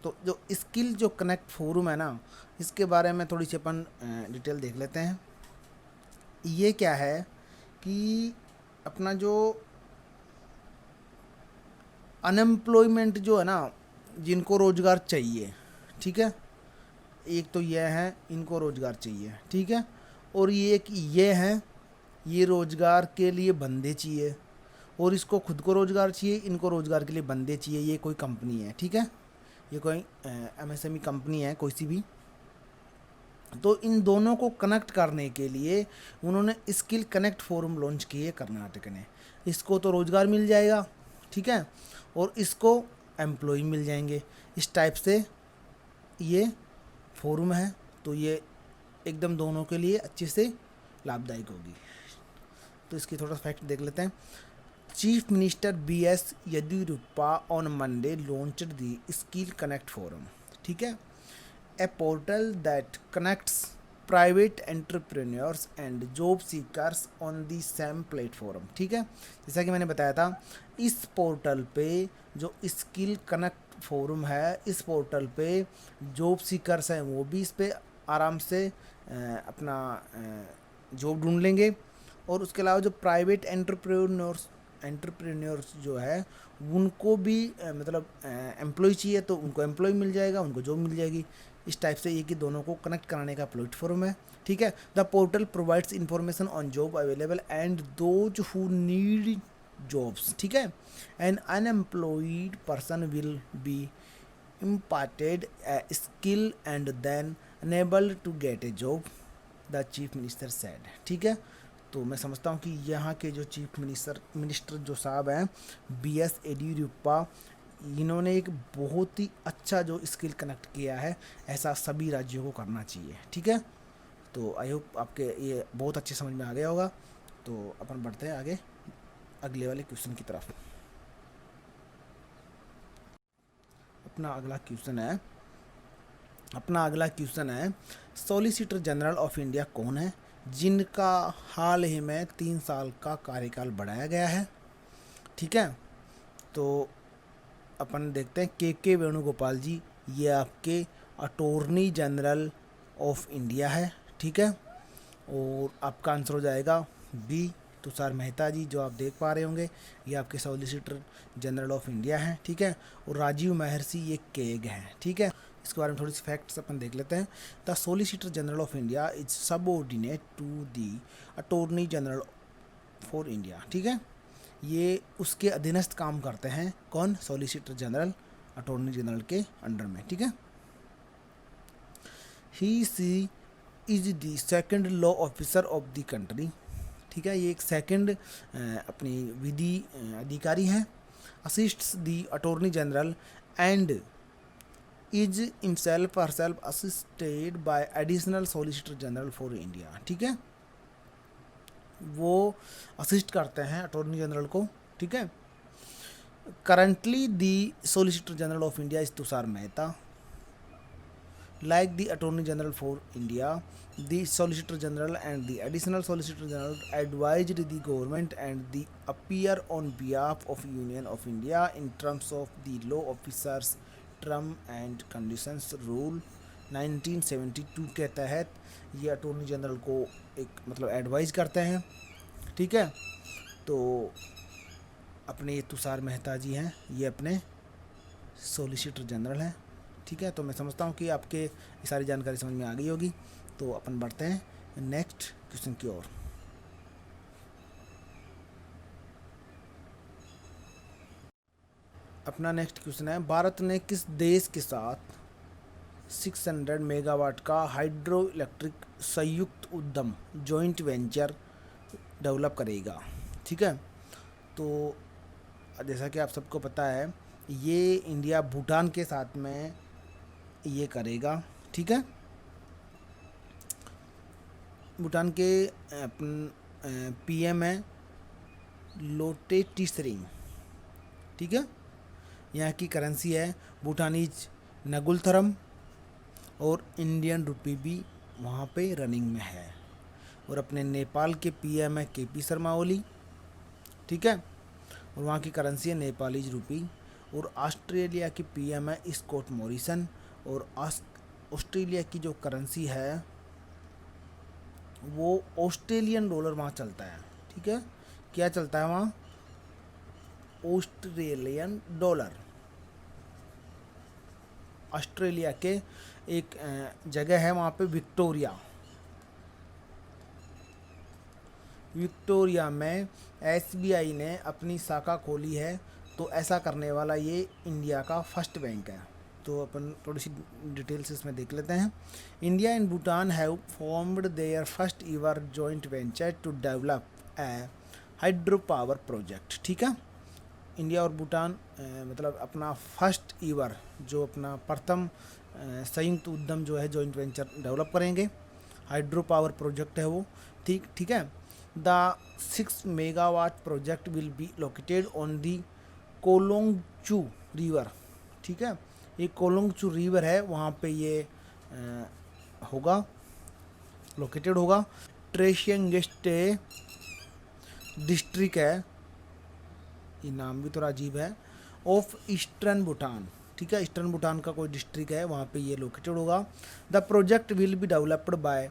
[SPEAKER 1] तो जो स्किल जो कनेक्ट फोरम है ना, इसके बारे में थोड़ी सी अपन डिटेल देख लेते हैं। ये क्या है कि अपना जो अनएम्प्लॉयमेंट जो है ना, जिनको रोज़गार चाहिए, ठीक है, एक तो ये है इनको रोज़गार चाहिए, ठीक है। और ये एक ये है, ये रोज़गार के लिए बंदे चाहिए, और इसको खुद को रोज़गार चाहिए, इनको रोज़गार के लिए बंदे चाहिए। ये कोई कंपनी है, ठीक है, ये कोई MSME कंपनी है कोई सी भी। तो इन दोनों को कनेक्ट करने के लिए उन्होंने स्किल कनेक्ट फोरम लॉन्च किए कर्नाटक ने। इसको तो रोज़गार मिल जाएगा, ठीक है, और इसको एम्प्लॉय मिल जाएंगे। इस टाइप से ये फोरम है, तो ये एकदम दोनों के लिए अच्छे से लाभदायक होगी। तो इसकी थोड़ा फैक्ट देख लेते हैं। Chief minister BS Yediyurappa on Monday launched the skill connect forum, ठीक है, a portal that connects private entrepreneurs and job seekers on the same platform, ठीक है। जैसा कि मैंने बताया था, इस पोर्टल पे जो स्किल कनेक्ट फोरम है, इस पोर्टल पे जॉब सीकर्स हैं वो भी इस पे आराम से अपना जॉब ढूंढ लेंगे, और उसके अलावा जो प्राइवेट एंटरप्रेन्योर्स जो है उनको भी मतलब एम्प्लॉय चाहिए तो उनको एम्प्लॉय मिल जाएगा, उनको जॉब मिल जाएगी। इस टाइप से ये कि दोनों को कनेक्ट कराने का प्लेटफॉर्म है, ठीक है। The portal provides information on job available and those who need jobs, ठीक है। An unemployed person will be imparted a skill and then unable to get a job, the chief minister said, ठीक है। तो मैं समझता हूँ कि यहाँ के जो चीफ मिनिस्टर जो साहब हैं BS येदियुरप्पा, इन्होंने एक बहुत ही अच्छा जो स्किल कनेक्ट किया है, ऐसा सभी राज्यों को करना चाहिए, ठीक है। तो आई होप आपके ये बहुत अच्छे समझ में आ गया होगा। तो अपन बढ़ते हैं आगे अगले वाले क्वेश्चन की तरफ। अपना अगला क्वेश्चन है सॉलिसिटर जनरल ऑफ इंडिया कौन है, जिनका हाल ही में 3 साल का कार्यकाल बढ़ाया गया है। ठीक है, तो अपन देखते हैं के वेणुगोपाल जी, ये आपके अटॉर्नी जनरल ऑफ इंडिया है। ठीक है, और आपका आंसर हो जाएगा बी, तुषार मेहता जी, जो आप देख पा रहे होंगे, ये आपके सॉलिसिटर जनरल ऑफ इंडिया हैं। ठीक है, और राजीव महर्षि ये केग हैं। ठीक है, इसके बारे में थोड़ी सी फैक्ट्स अपन देख लेते हैं। The solicitor general of India is subordinate to the attorney general for India. ठीक है, ये उसके अधीनस्थ काम करते हैं। कौन? सॉलिसिटर जनरल अटॉर्नी जनरल के अंडर में। ठीक है, he she is the second law officer of the country. ठीक है, ये एक सेकंड अपनी विधि अधिकारी हैं। Assists the attorney general and is himself herself assisted by additional solicitor general for India. ठीक है, वो असिस्ट करते हैं अटॉर्नी जनरल को। ठीक है, currently the solicitor general of India is Tushar Mehta. Like the Attorney General for India, the Solicitor General and the Additional Solicitor General advised the government and the appear on behalf of Union of India in terms of the law officers term and conditions rule 1972 के तहत ये attorney general को एक मतलब advise करते हैं। ठीक है, तो अपने ये तुषार मेहता जी हैं, ये अपने सॉलिसिटर जनरल हैं। ठीक है, तो मैं समझता हूँ कि आपके ये सारी जानकारी समझ में आ गई होगी। तो अपन बढ़ते हैं नेक्स्ट क्वेश्चन की ओर। अपना नेक्स्ट क्वेश्चन है, भारत ने किस देश के साथ 600 मेगावाट का हाइड्रो इलेक्ट्रिक संयुक्त उद्यम जॉइंट वेंचर डेवलप करेगा? ठीक है, तो जैसा कि आप सबको पता है, ये इंडिया भूटान के साथ में ये करेगा। ठीक है, भूटान के अपन पीएम है लोटे टीसरिंग। ठीक है, यहाँ की करेंसी है भूटानीज नगुलथरम, और इंडियन रुपी भी वहाँ पे रनिंग में है। और अपने नेपाल के पीएम है केपी शर्मा ओली। ठीक है, और वहाँ की करेंसी है नेपालीज रुपी। और ऑस्ट्रेलिया की पीएम है स्कॉट मॉरिसन, और ऑस्ट्रेलिया की जो करेंसी है वो ऑस्ट्रेलियन डॉलर वहाँ चलता है। ठीक है, क्या चलता है वहाँ? Australian dollar. ऑस्ट्रेलिया के एक जगह है वहाँ पे विक्टोरिया में एसबीआई ने अपनी शाखा खोली है। तो ऐसा करने वाला ये इंडिया का फर्स्ट बैंक है। तो अपन थोड़ी सी डिटेल्स इसमें देख लेते हैं। India and Bhutan have formed their first ever joint venture to develop a hydro power project. ठीक है, इंडिया और भूटान मतलब अपना फर्स्ट ईवर जो अपना प्रथम संयुक्त उद्यम जो है जॉइंट वेंचर डेवलप करेंगे, हाइड्रो पावर प्रोजेक्ट है वो। ठीक है, the 6 megawatt project will be located on the Kolongchu river. ठीक है, ये कोलोंगचू रिवर है, वहाँ पे ये होगा, लोकेटेड होगा। ट्रेशियंगेस्टे डिस्ट्रिक्ट है, ये नाम भी थोड़ा अजीब है, ऑफ ईस्टर्न भूटान। ठीक है, ईस्टर्न भूटान का कोई डिस्ट्रिक्ट है, वहाँ पे ये लोकेटेड होगा। The project will be developed by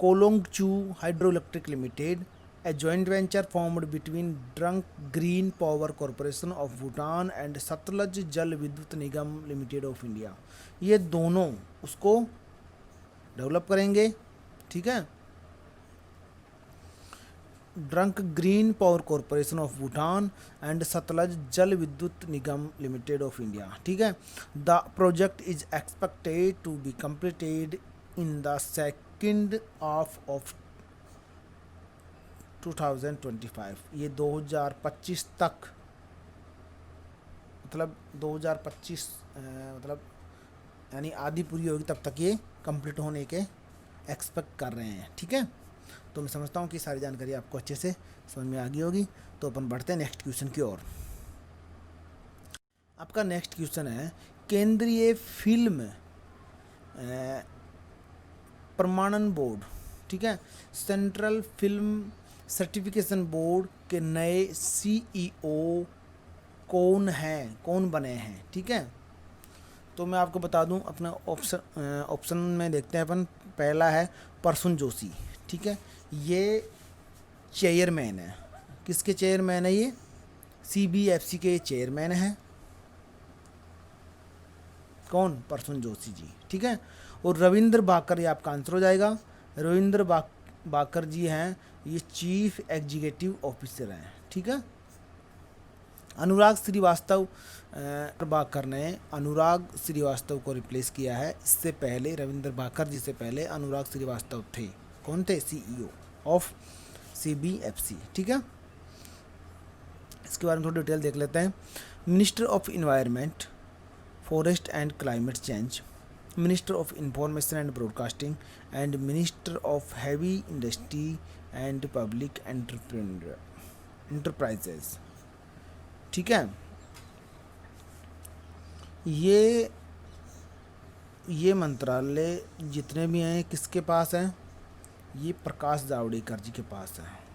[SPEAKER 1] Kolongchu hydro electric limited, a joint venture formed between Drunk Green Power Corporation of Bhutan and Sutlej Jal Vidyut Nigam limited of India. ये दोनों उसको डेवलप करेंगे। ठीक है, Druk green power corporation of Bhutan and Sutlej Jal Vidyut Nigam limited of India. ठीक है, the project is expected to be completed in the second half of 2025। ये 2025 तक, मतलब 2025 मतलब यानी आधी पूरी होगी तब तक ये कंप्लीट होने के एक्सपेक्ट कर रहे हैं। ठीक है, तो मैं समझता हूँ कि सारी जानकारी आपको अच्छे से समझ में आ गई होगी। तो अपन बढ़ते हैं नेक्स्ट क्वेश्चन की ओर। आपका नेक्स्ट क्वेश्चन है, केंद्रीय फिल्म प्रमाणन बोर्ड ठीक है। सेंट्रल फिल्म सर्टिफिकेशन बोर्ड के नए सीईओ कौन बने हैं, ठीक है। तो मैं आपको बता दूं, अपने ऑप्शन में देखते हैं अपन। पहला है प्रसून जोशी, ठीक है। ये चेयरमैन है। किसके चेयरमैन है ये? सीबीएफसी के चेयरमैन हैं। कौन? प्रसून जोशी जी, ठीक है। और रविंद्र बाकर, ये आपका आंसर हो जाएगा। रविंद्र बाकर जी हैं, ये चीफ एग्जीक्यूटिव ऑफिसर हैं, ठीक है। अनुराग श्रीवास्तव बाकर ने अनुराग श्रीवास्तव को रिप्लेस किया है। इससे पहले रविंद्र बाकर जी से पहले अनुराग श्रीवास्तव थे। कौन थे? सीईओ ऑफ सीबीएफसी, ठीक है। इसके बारे में थोड़ी डिटेल देख लेते हैं। Minister of environment, forest and climate change, minister of information and broadcasting and minister of heavy industry and public enterprises, ठीक है। ये मंत्रालय जितने भी हैं किसके पास हैं? ये प्रकाश जावड़ेकर जी के पास है।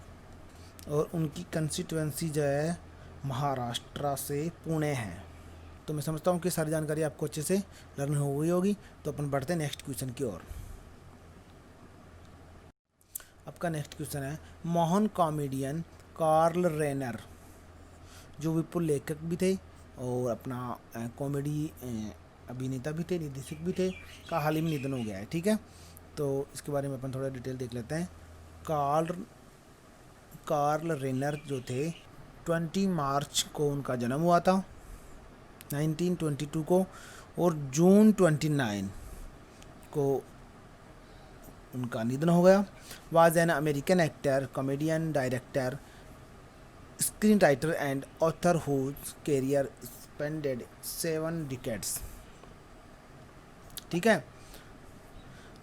[SPEAKER 1] और उनकी कंस्टिट्यूएंसी जो है महाराष्ट्र से पुणे है। तो मैं समझता हूँ कि सारी जानकारी आपको अच्छे से लर्न हो गई होगी। तो अपन बढ़ते हैं नेक्स्ट क्वेश्चन की ओर। आपका नेक्स्ट क्वेश्चन है, महान कॉमेडियन कार्ल रेनर, जो विपुल लेखक भी थे और अपना कॉमेडी अभिनेता भी थे, निर्देशक भी थे, का हाल ही में निधन हो गया है, ठीक है। तो इसके बारे में अपन थोड़ा डिटेल देख लेते हैं। कार्ल रेनर जो थे, 20 मार्च को उनका जन्म हुआ था 1922 को, और जून 29 को उनका निधन हो गया। Was an American actor, comedian, director, screen writer and author whose career spanned 7 decades, ठीक है।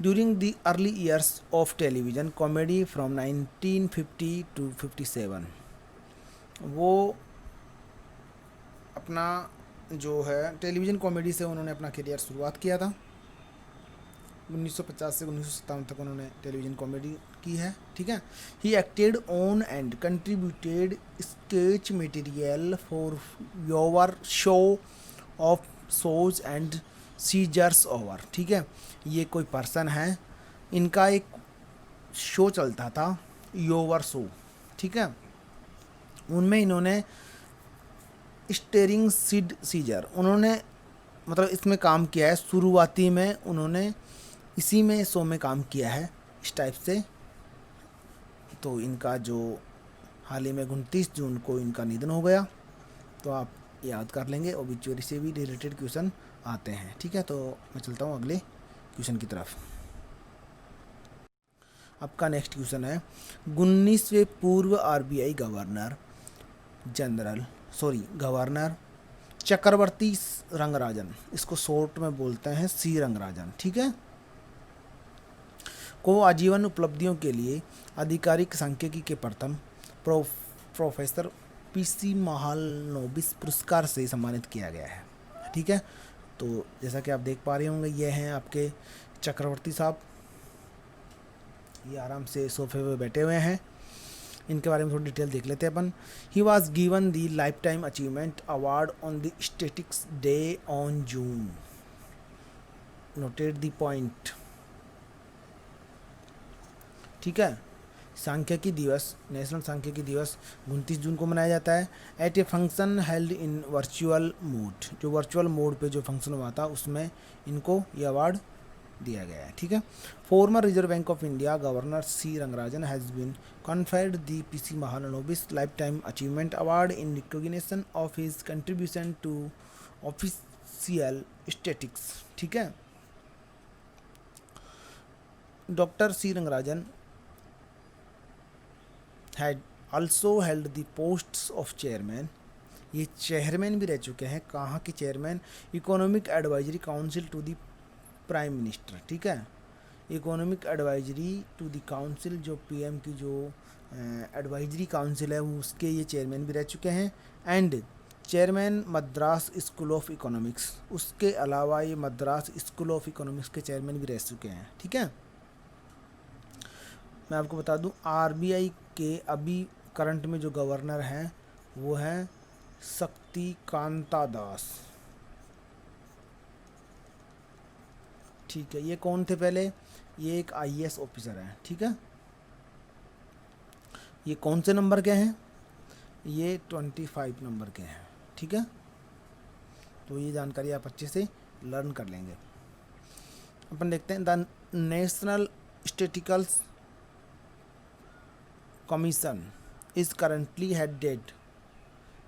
[SPEAKER 1] During the early years of television comedy from 1950 to 57, वो अपना जो है टेलीविज़न कॉमेडी से उन्होंने अपना करियर शुरुआत किया था। 1950 से 1957 तक उन्होंने टेलीविज़न कॉमेडी की है, ठीक है। He acted on and contributed sketch material for your show of shows and Caesar's hour, ठीक है। ये कोई पर्सन है, इनका एक शो चलता था योवर शो, ठीक है। उनमें इन्होंने स्टेरिंग सीड सीजर, उन्होंने मतलब इसमें काम किया है। शुरुआती में उन्होंने इसी में शो में काम किया है इस टाइप से। तो इनका जो हाल ही में 29 जून को इनका निधन हो गया। तो आप याद कर लेंगे, ओबिचुअरी से भी रिलेटेड क्वेश्चन आते हैं, ठीक है। तो मैं चलता हूँ अगले क्वेश्चन की तरफ। आपका नेक्स्ट क्वेश्चन है, 19वें पूर्व आरबीआई गवर्नर चक्रवर्ती रंगराजन, इसको शॉर्ट में बोलते हैं सी रंगराजन, ठीक है, को आजीवन उपलब्धियों के लिए आधिकारिक सांख्यिकी के प्रथम प्रोफेसर पीसी महालनोबिस पुरस्कार से सम्मानित किया गया है, ठीक है। तो जैसा कि आप देख पा रहे होंगे, ये हैं आपके चक्रवर्ती साहब, ये आराम से सोफे पे बैठे हुए हैं। इनके बारे में थोड़ी डिटेल देख लेते हैं अपन। He was given the life time achievement award on the statistics day on June, noted the point, ठीक है। सांख्यिकी दिवस, नेशनल सांख्यिकी दिवस 29 जून को मनाया जाता है। At a function held in virtual mode, जो वर्चुअल मोड पे जो फंक्शन हुआ था उसमें इनको ये अवार्ड दिया गया है, ठीक है। Former reserve bank of India governor C Rangarajan has been conferred the PC Mahalanobis life time achievement award in recognition of his contribution to official statistics, ठीक है। Doctor C Rangarajan had also held the posts of chairman, ये chairman भी रह चुके हैं। कहाँ के chairman? Economic advisory council to the prime minister, ठीक है। Economic advisory to the council, जो पीएम की जो एडवाइजरी काउंसिल है वो उसके ये चेयरमैन भी रह चुके हैं। And chairman Madras school of economics, उसके अलावा ये मद्रास स्कूल ऑफ इकोनॉमिक्स के चेयरमैन भी रह चुके हैं, ठीक है। मैं आपको बता दूं, आरबीआई के अभी करंट में जो गवर्नर हैं वो हैं शक्तिकांता दास। ठीक है, ये कौन थे पहले? ये एक आईएएस ऑफिसर हैं। ठीक है, ये कौन से नंबर के हैं? ये 25 नंबर के हैं। ठीक है, तो ये जानकारी आप अच्छे से लर्न कर लेंगे। अपन देखते हैं, the national statistical commission is currently headed,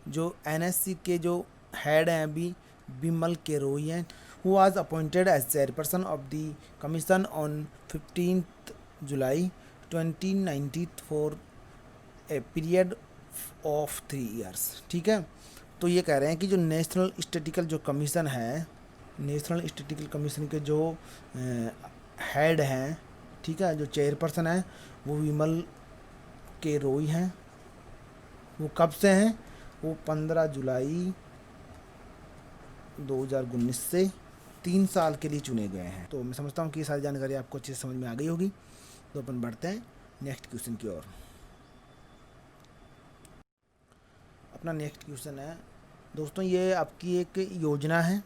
[SPEAKER 1] जो एनएससी के जो हेड हैं अभी बिमल केरोई हैं, who was appointed as chairperson of the commission on 15th July 2019 for a period of 3 years। ठीक है, तो ये कह रहे हैं कि जो नेशनल स्टैटिस्टिकल जो कमीशन है, नेशनल स्टैटिस्टिकल कमीशन के जो हेड हैं, ठीक है, जो चेयरपर्सन हैं वो विमल के रोई हैं। वो कब से हैं? वो 15 जुलाई 2019 से 3 साल के लिए चुने गए हैं। तो मैं समझता हूँ कि ये सारी जानकारी आपको अच्छे से समझ में आ गई होगी। तो अपन बढ़ते हैं नेक्स्ट क्वेश्चन की ओर। अपना नेक्स्ट क्वेश्चन है दोस्तों, ये आपकी एक योजना है,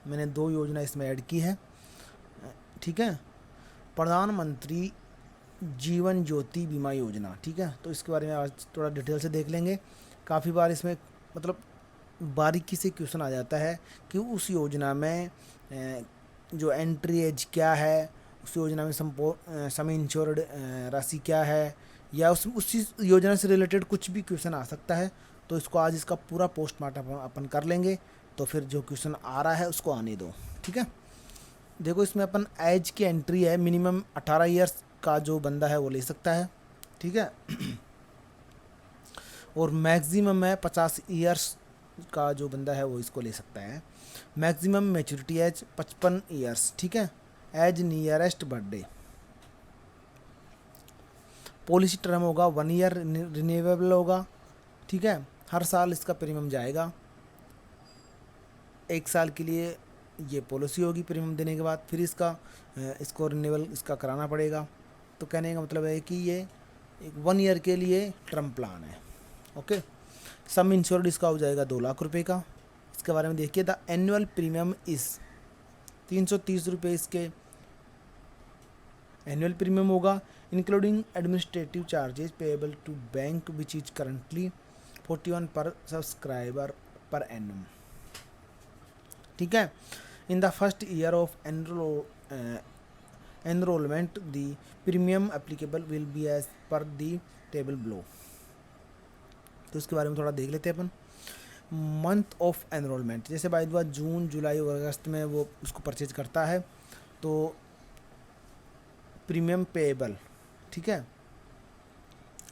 [SPEAKER 1] मैंने 2 योजना इसमें ऐड की है। ठीक है, प्रधानमंत्री जीवन ज्योति बीमा योजना। ठीक है, तो इसके बारे में आज थोड़ा डिटेल से देख लेंगे। काफ़ी बार इसमें मतलब बारीकी से क्वेश्चन आ जाता है कि उस योजना में जो एंट्री एज क्या है, उस योजना में सम इंश्योर्ड राशि क्या है, या उसी योजना से रिलेटेड कुछ भी क्वेश्चन आ सकता है। तो इसको आज इसका पूरा पोस्टमार्टम अपन कर लेंगे। तो फिर जो क्वेश्चन आ रहा है उसको आने दो। ठीक है, देखो इसमें अपन एज की एंट्री है, मिनिमम 18 ईयर्स का जो बंदा है वो ले सकता है। ठीक है, और मैक्सिमम है 50 ईयर्स का जो बंदा है वो इसको ले सकता है। Maximum maturity age 55 years. ठीक है, age nearest birthday. Policy term होगा 1 ईयर, रिन्यूएबल होगा। ठीक है, हर साल इसका प्रीमियम जाएगा। 1 साल के लिए ये पॉलिसी होगी, प्रीमियम देने के बाद फिर इसको रिन्यूएबल इसका कराना पड़ेगा। तो कहने का मतलब है कि ये एक 1 ईयर के लिए टर्म प्लान है। ओके, सम इंश्योर्ड इसका हो जाएगा 2 लाख रुपए का। इसके बारे में देखिए, द एनुअल प्रीमियम इस 330 रुपये इसके एनुअल प्रीमियम होगा, including administrative charges payable to bank which is currently 41 per subscriber per annum. ठीक है, in the first year of enrolment the premium applicable will be as per the table below. तो इसके बारे में थोड़ा देख लेते हैं अपन। मंथ ऑफ एनरोलमेंट, जैसे बाय द वे जून जुलाई और अगस्त में वो उसको परचेज करता है तो प्रीमियम पेएबल, ठीक है,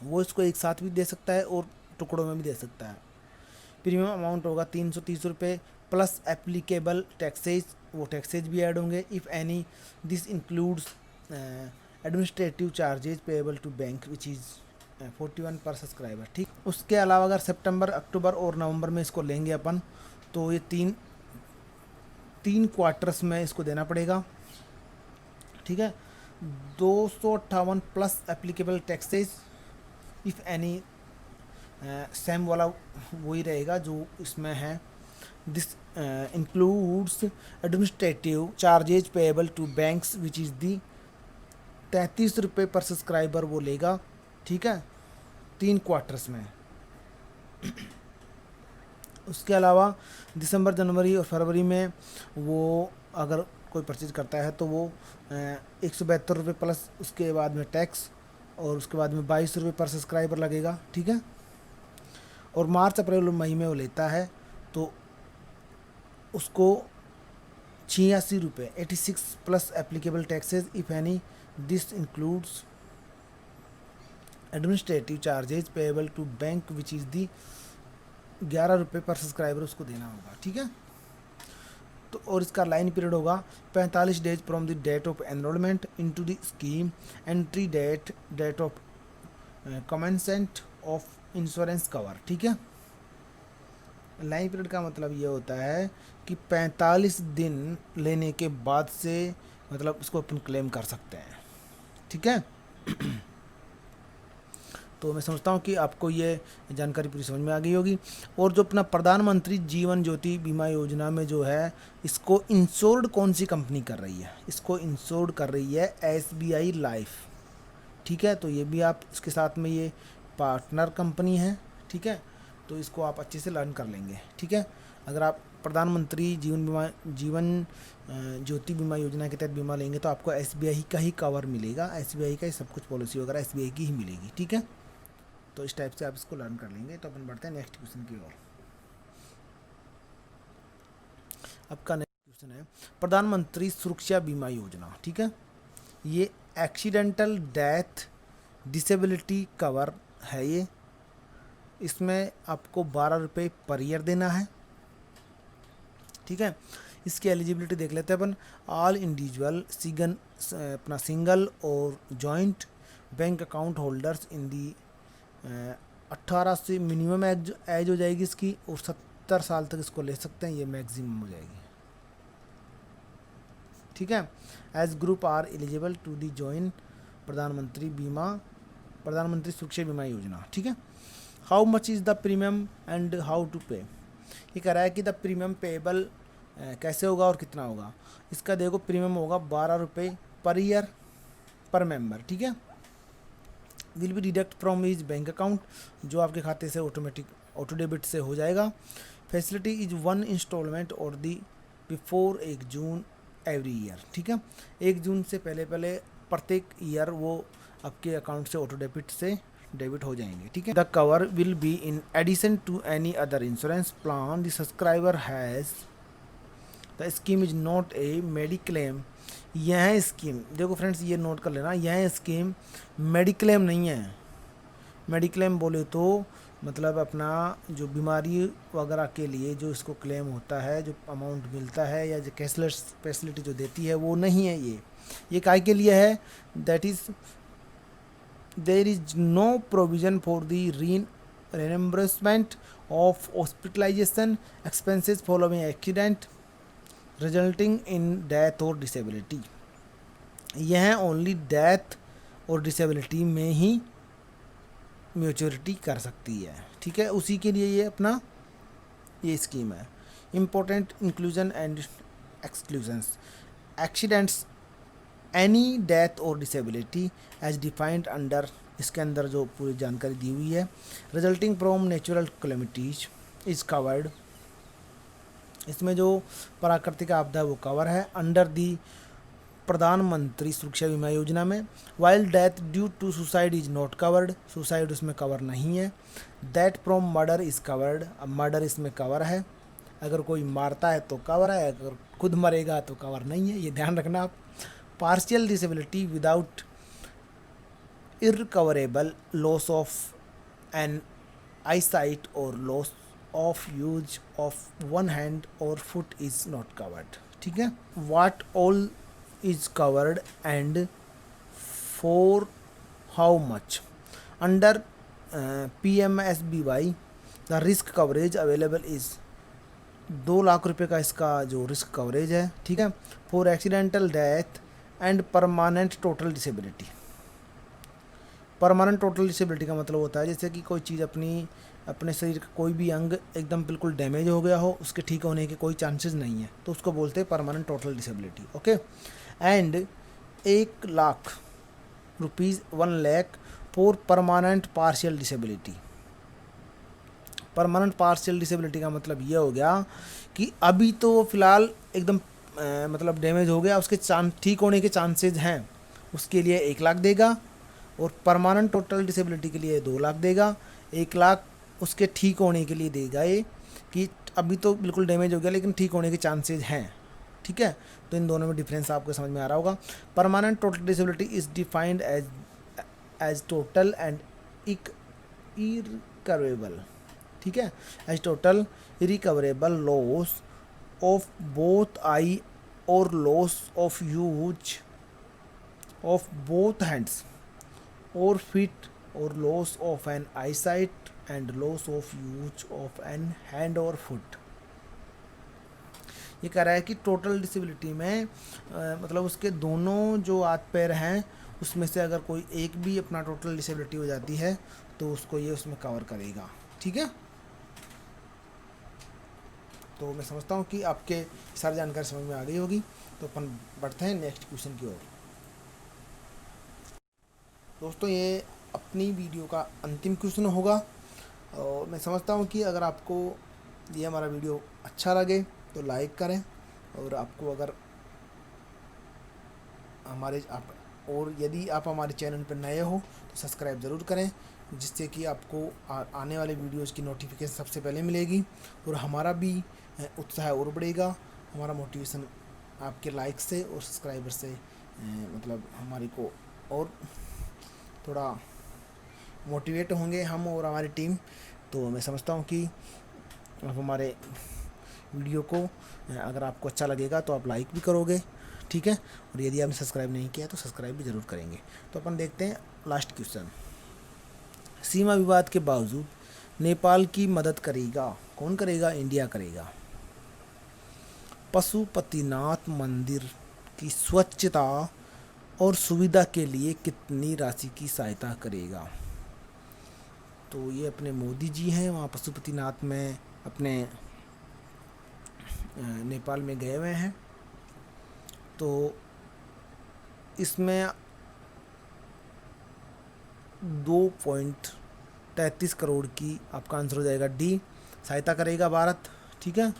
[SPEAKER 1] वो इसको एक साथ भी दे सकता है और टुकड़ों में भी दे सकता है। प्रीमियम अमाउंट होगा 330 रुपये प्लस एप्लीकेबल टैक्सेज, वो टैक्सेज भी ऐड होंगे। If any this includes administrative charges payable to bank which is 41 per subscriber. ठीक, उसके अलावा अगर सितंबर अक्टूबर और नवंबर में इसको लेंगे अपन तो ये तीन क्वार्टर्स में इसको देना पड़ेगा। ठीक है, 258 plus applicable taxes, if any same वाला वही रहेगा जो इसमें है। This includes administrative charges payable to banks which is the 33 रुपये पर सब्सक्राइबर वो लेगा। ठीक है, 3 क्वार्टर्स में। उसके अलावा दिसंबर जनवरी और फरवरी में वो अगर कोई परचेज करता है तो वो 172 रुपये प्लस उसके बाद में टैक्स, और उसके बाद में 22 रुपये पर सब्सक्राइबर लगेगा। ठीक है, और मार्च अप्रैल और मई में वो लेता है तो उसको 86 रुपये 86 plus applicable taxes, if any this includes administrative charges payable to bank which is the 11 रुपये पर सब्सक्राइबर उसको देना होगा। ठीक है, तो और इसका लाइन पीरियड होगा 45 days from the date of enrolment into the scheme, entry date of commencement of insurance cover. ठीक है, लाइन पीरियड का मतलब ये होता है कि 45 दिन लेने के बाद से मतलब इसको अपन क्लेम कर सकते हैं। ठीक है, तो मैं समझता हूँ कि आपको ये जानकारी पूरी समझ में आ गई होगी। और जो अपना प्रधानमंत्री जीवन ज्योति बीमा योजना में जो है, इसको इंश्योर्ड कौन सी कंपनी कर रही है? इसको इंश्योर्ड कर रही है SBI लाइफ। ठीक है, तो ये भी आप इसके साथ में ये पार्टनर कंपनी है। ठीक है, तो इसको आप अच्छे से लर्न कर लेंगे। ठीक है, अगर आप प्रधानमंत्री जीवन ज्योति बीमा योजना के तहत बीमा लेंगे तो आपको SBI का ही कवर मिलेगा, SBI का ही सब कुछ पॉलिसी वगैरह SBI की ही मिलेगी। ठीक है, तो इस टाइप से आप इसको लर्न कर लेंगे। तो अपन बढ़ते हैं नेक्स्ट क्वेश्चन की ओर। आपका नेक्स्ट क्वेश्चन है प्रधानमंत्री सुरक्षा बीमा योजना। ठीक है, ये एक्सीडेंटल डेथ डिसेबिलिटी कवर है। ये इसमें आपको 12 रुपये पर ईयर देना है। ठीक है, इसकी एलिजिबिलिटी देख लेते हैं अपन। ऑल इंडिविजुअल अपना सिंगल और joint bank account holders in the 18 से मिनिमम एज हो जाएगी इसकी, और 70 साल तक इसको ले सकते हैं, ये मैक्सिमम हो जाएगी। ठीक है, age group are eligible to the join Pradhan Mantri Suraksha Bima Yojana. ठीक है, how much is the premium and how to pay. ये कह रहा है कि द प्रीमियम पेएबल कैसे होगा और कितना होगा। इसका देखो, प्रीमियम होगा 12 रुपये पर ईयर पर मेंबर। ठीक है, will be deduct from his bank account, जो आपके खाते से ऑटोमेटिक ऑटो डेबिट से हो जाएगा। फैसिलिटी इज 1 इंस्टॉलमेंट और दी बिफोर 1 जून एवरी ईयर। ठीक है, 1 जून से पहले प्रत्येक ईयर वो आपके अकाउंट से ऑटो डेबिट हो जाएंगे। ठीक है, the cover will be in addition to any other insurance plan the subscriber has, the scheme is not a mediclaim. यह स्कीम, देखो फ्रेंड्स ये नोट कर लेना, यह स्कीम मेडिक्लेम नहीं है। मेडिक्लेम बोले तो मतलब अपना जो बीमारी वगैरह के लिए जो इसको क्लेम होता है, जो अमाउंट मिलता है या जो कैशलेस फैसिलिटी जो देती है, वो नहीं है। ये काय के लिए है? That is there is no provision for the reimbursement of hospitalization expenses following accident resulting in death or disability। यह ओनली डेथ और डिसेबिलिटी में ही मैच्योरिटी कर सकती है। ठीक है, उसी के लिए ये अपना ये स्कीम है। Important inclusion and exclusions, accidents any death और डिसेबिलिटी एज डिफाइंड अंडर, इसके अंदर जो पूरी जानकारी दी हुई है। Resulting from natural calamities is covered, इसमें जो प्राकृतिक आपदा है वो कवर है अंडर दी प्रधानमंत्री सुरक्षा बीमा योजना में। While death due to suicide is not covered, suicide उसमें कवर नहीं है। That from murder is covered, अब मर्डर इसमें कवर है, अगर कोई मारता है तो कवर है, अगर खुद मरेगा तो कवर नहीं है, ये ध्यान रखना आप। Partial disability without irrecoverable loss of an eyesight or loss of use of one hand or foot is not covered। ठीक है, what all is covered and for how much under PMSBY the risk coverage available is 2 lakh रुपए का इसका जो risk coverage है। ठीक है, for accidental death and permanent total disability. Permanent total disability का मतलब होता है जैसे कि कोई चीज़ अपने शरीर का कोई भी अंग एकदम बिल्कुल डैमेज हो गया हो, उसके ठीक होने के कोई चांसेस नहीं है, तो उसको बोलते हैं permanent total disability. Okay, and 1 lakh rupees 1 lakh for permanent partial disability. Permanent partial disability का मतलब ये हो गया कि अभी तो फिलहाल एकदम मतलब डैमेज हो गया, उसके ठीक होने के चांसेस हैं, उसके लिए 1 लाख देगा। और परमानेंट टोटल डिसेबिलिटी के लिए 2 लाख देगा। 1 लाख उसके ठीक होने के लिए देगा, ये कि अभी तो बिल्कुल डैमेज हो गया लेकिन ठीक होने के चांसेस हैं। ठीक है, तो इन दोनों में डिफरेंस आपको समझ में आ रहा होगा। Permanent total disability is defined as total and irrecoverable. ठीक है, as total irrecoverable loss of both eye और loss of use of both hands और feet or loss of an eyesight and loss of use of an hand or foot। ये कह रहा है कि total disability में मतलब उसके दोनों जो हाथ पैर हैं उसमें से अगर कोई एक भी अपना टोटल डिसेबिलिटी हो जाती है तो उसको ये उसमें कवर करेगा। ठीक है, तो मैं समझता हूँ कि आपके सारी जानकारी समझ में आ गई होगी। तो अपन बढ़ते हैं नेक्स्ट क्वेश्चन की ओर। दोस्तों ये अपनी वीडियो का अंतिम क्वेश्चन होगा, और मैं समझता हूँ कि अगर आपको ये हमारा वीडियो अच्छा लगे तो लाइक करें, और आपको अगर हमारे आप और यदि आप हमारे चैनल पर नए हो तो सब्सक्राइब ज़रूर करें, जिससे कि आपको आने वाले वीडियोज़ की नोटिफिकेशन सबसे पहले मिलेगी, और हमारा भी उत्साह और बढ़ेगा। हमारा मोटिवेशन आपके लाइक से और सब्सक्राइबर से मतलब हमारे को और थोड़ा मोटिवेट होंगे हम और हमारी टीम। तो मैं समझता हूँ कि आप हमारे वीडियो को अगर आपको अच्छा लगेगा तो आप लाइक भी करोगे। ठीक है, और यदि आपने सब्सक्राइब नहीं किया तो सब्सक्राइब भी ज़रूर करेंगे। तो अपन देखते हैं लास्ट क्वेश्चन। सीमा विवाद के बावजूद नेपाल की मदद करेगा कौन? करेगा, इंडिया करेगा। पशुपतिनाथ मंदिर की स्वच्छता और सुविधा के लिए कितनी राशि की सहायता करेगा? तो ये अपने मोदी जी हैं, वहाँ पशुपतिनाथ में अपने नेपाल में गए हुए हैं। तो इसमें 2.33 करोड़ की आपका आंसर हो जाएगा डी, सहायता करेगा भारत। ठीक है,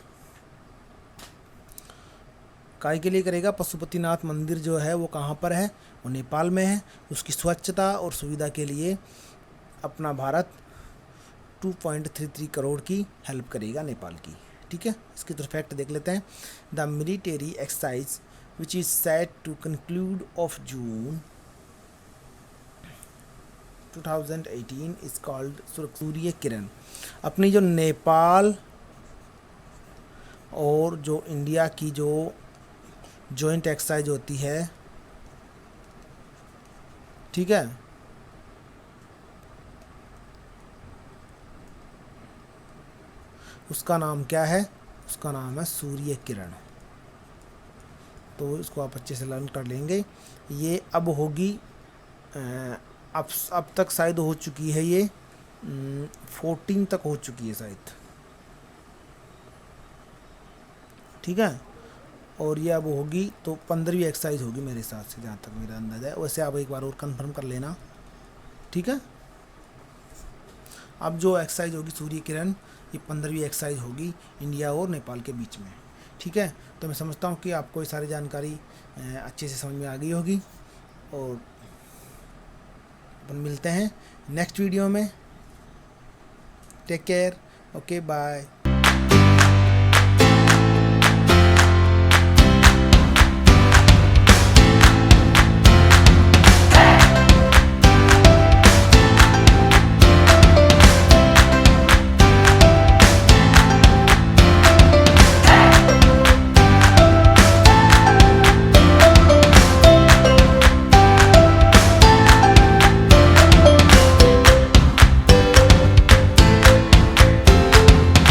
[SPEAKER 1] काय के लिए करेगा? पशुपतिनाथ मंदिर जो है वो कहाँ पर है? वो नेपाल में है। उसकी स्वच्छता और सुविधा के लिए अपना भारत 2.33 करोड़ की हेल्प करेगा नेपाल की। ठीक है, इसकी तो फैक्ट देख लेते हैं। The military exercise which is set to conclude of June 2018 is called Surya Kiran. अपनी जो नेपाल और जो इंडिया की जो जॉइंट एक्सरसाइज होती है, ठीक है, उसका नाम क्या है? उसका नाम है सूर्य किरण। तो इसको आप अच्छे से लर्न कर लेंगे। ये अब होगी, अब तक शायद हो चुकी है, ये 14 तक हो चुकी है शायद। ठीक है, और ये अब होगी तो 15वीं एक्सरसाइज होगी मेरे हिसाब से, जहाँ तक मेरा अंदाज़ा है। वैसे आप एक बार और कंफर्म कर लेना। ठीक है, अब जो एक्सरसाइज होगी सूर्य किरण, ये 15वीं एक्सरसाइज होगी इंडिया और नेपाल के बीच में। ठीक है, तो मैं समझता हूँ कि आपको ये सारी जानकारी अच्छे से समझ में आ गई होगी, और अपन मिलते हैं नेक्स्ट वीडियो में। Take care, okay bye.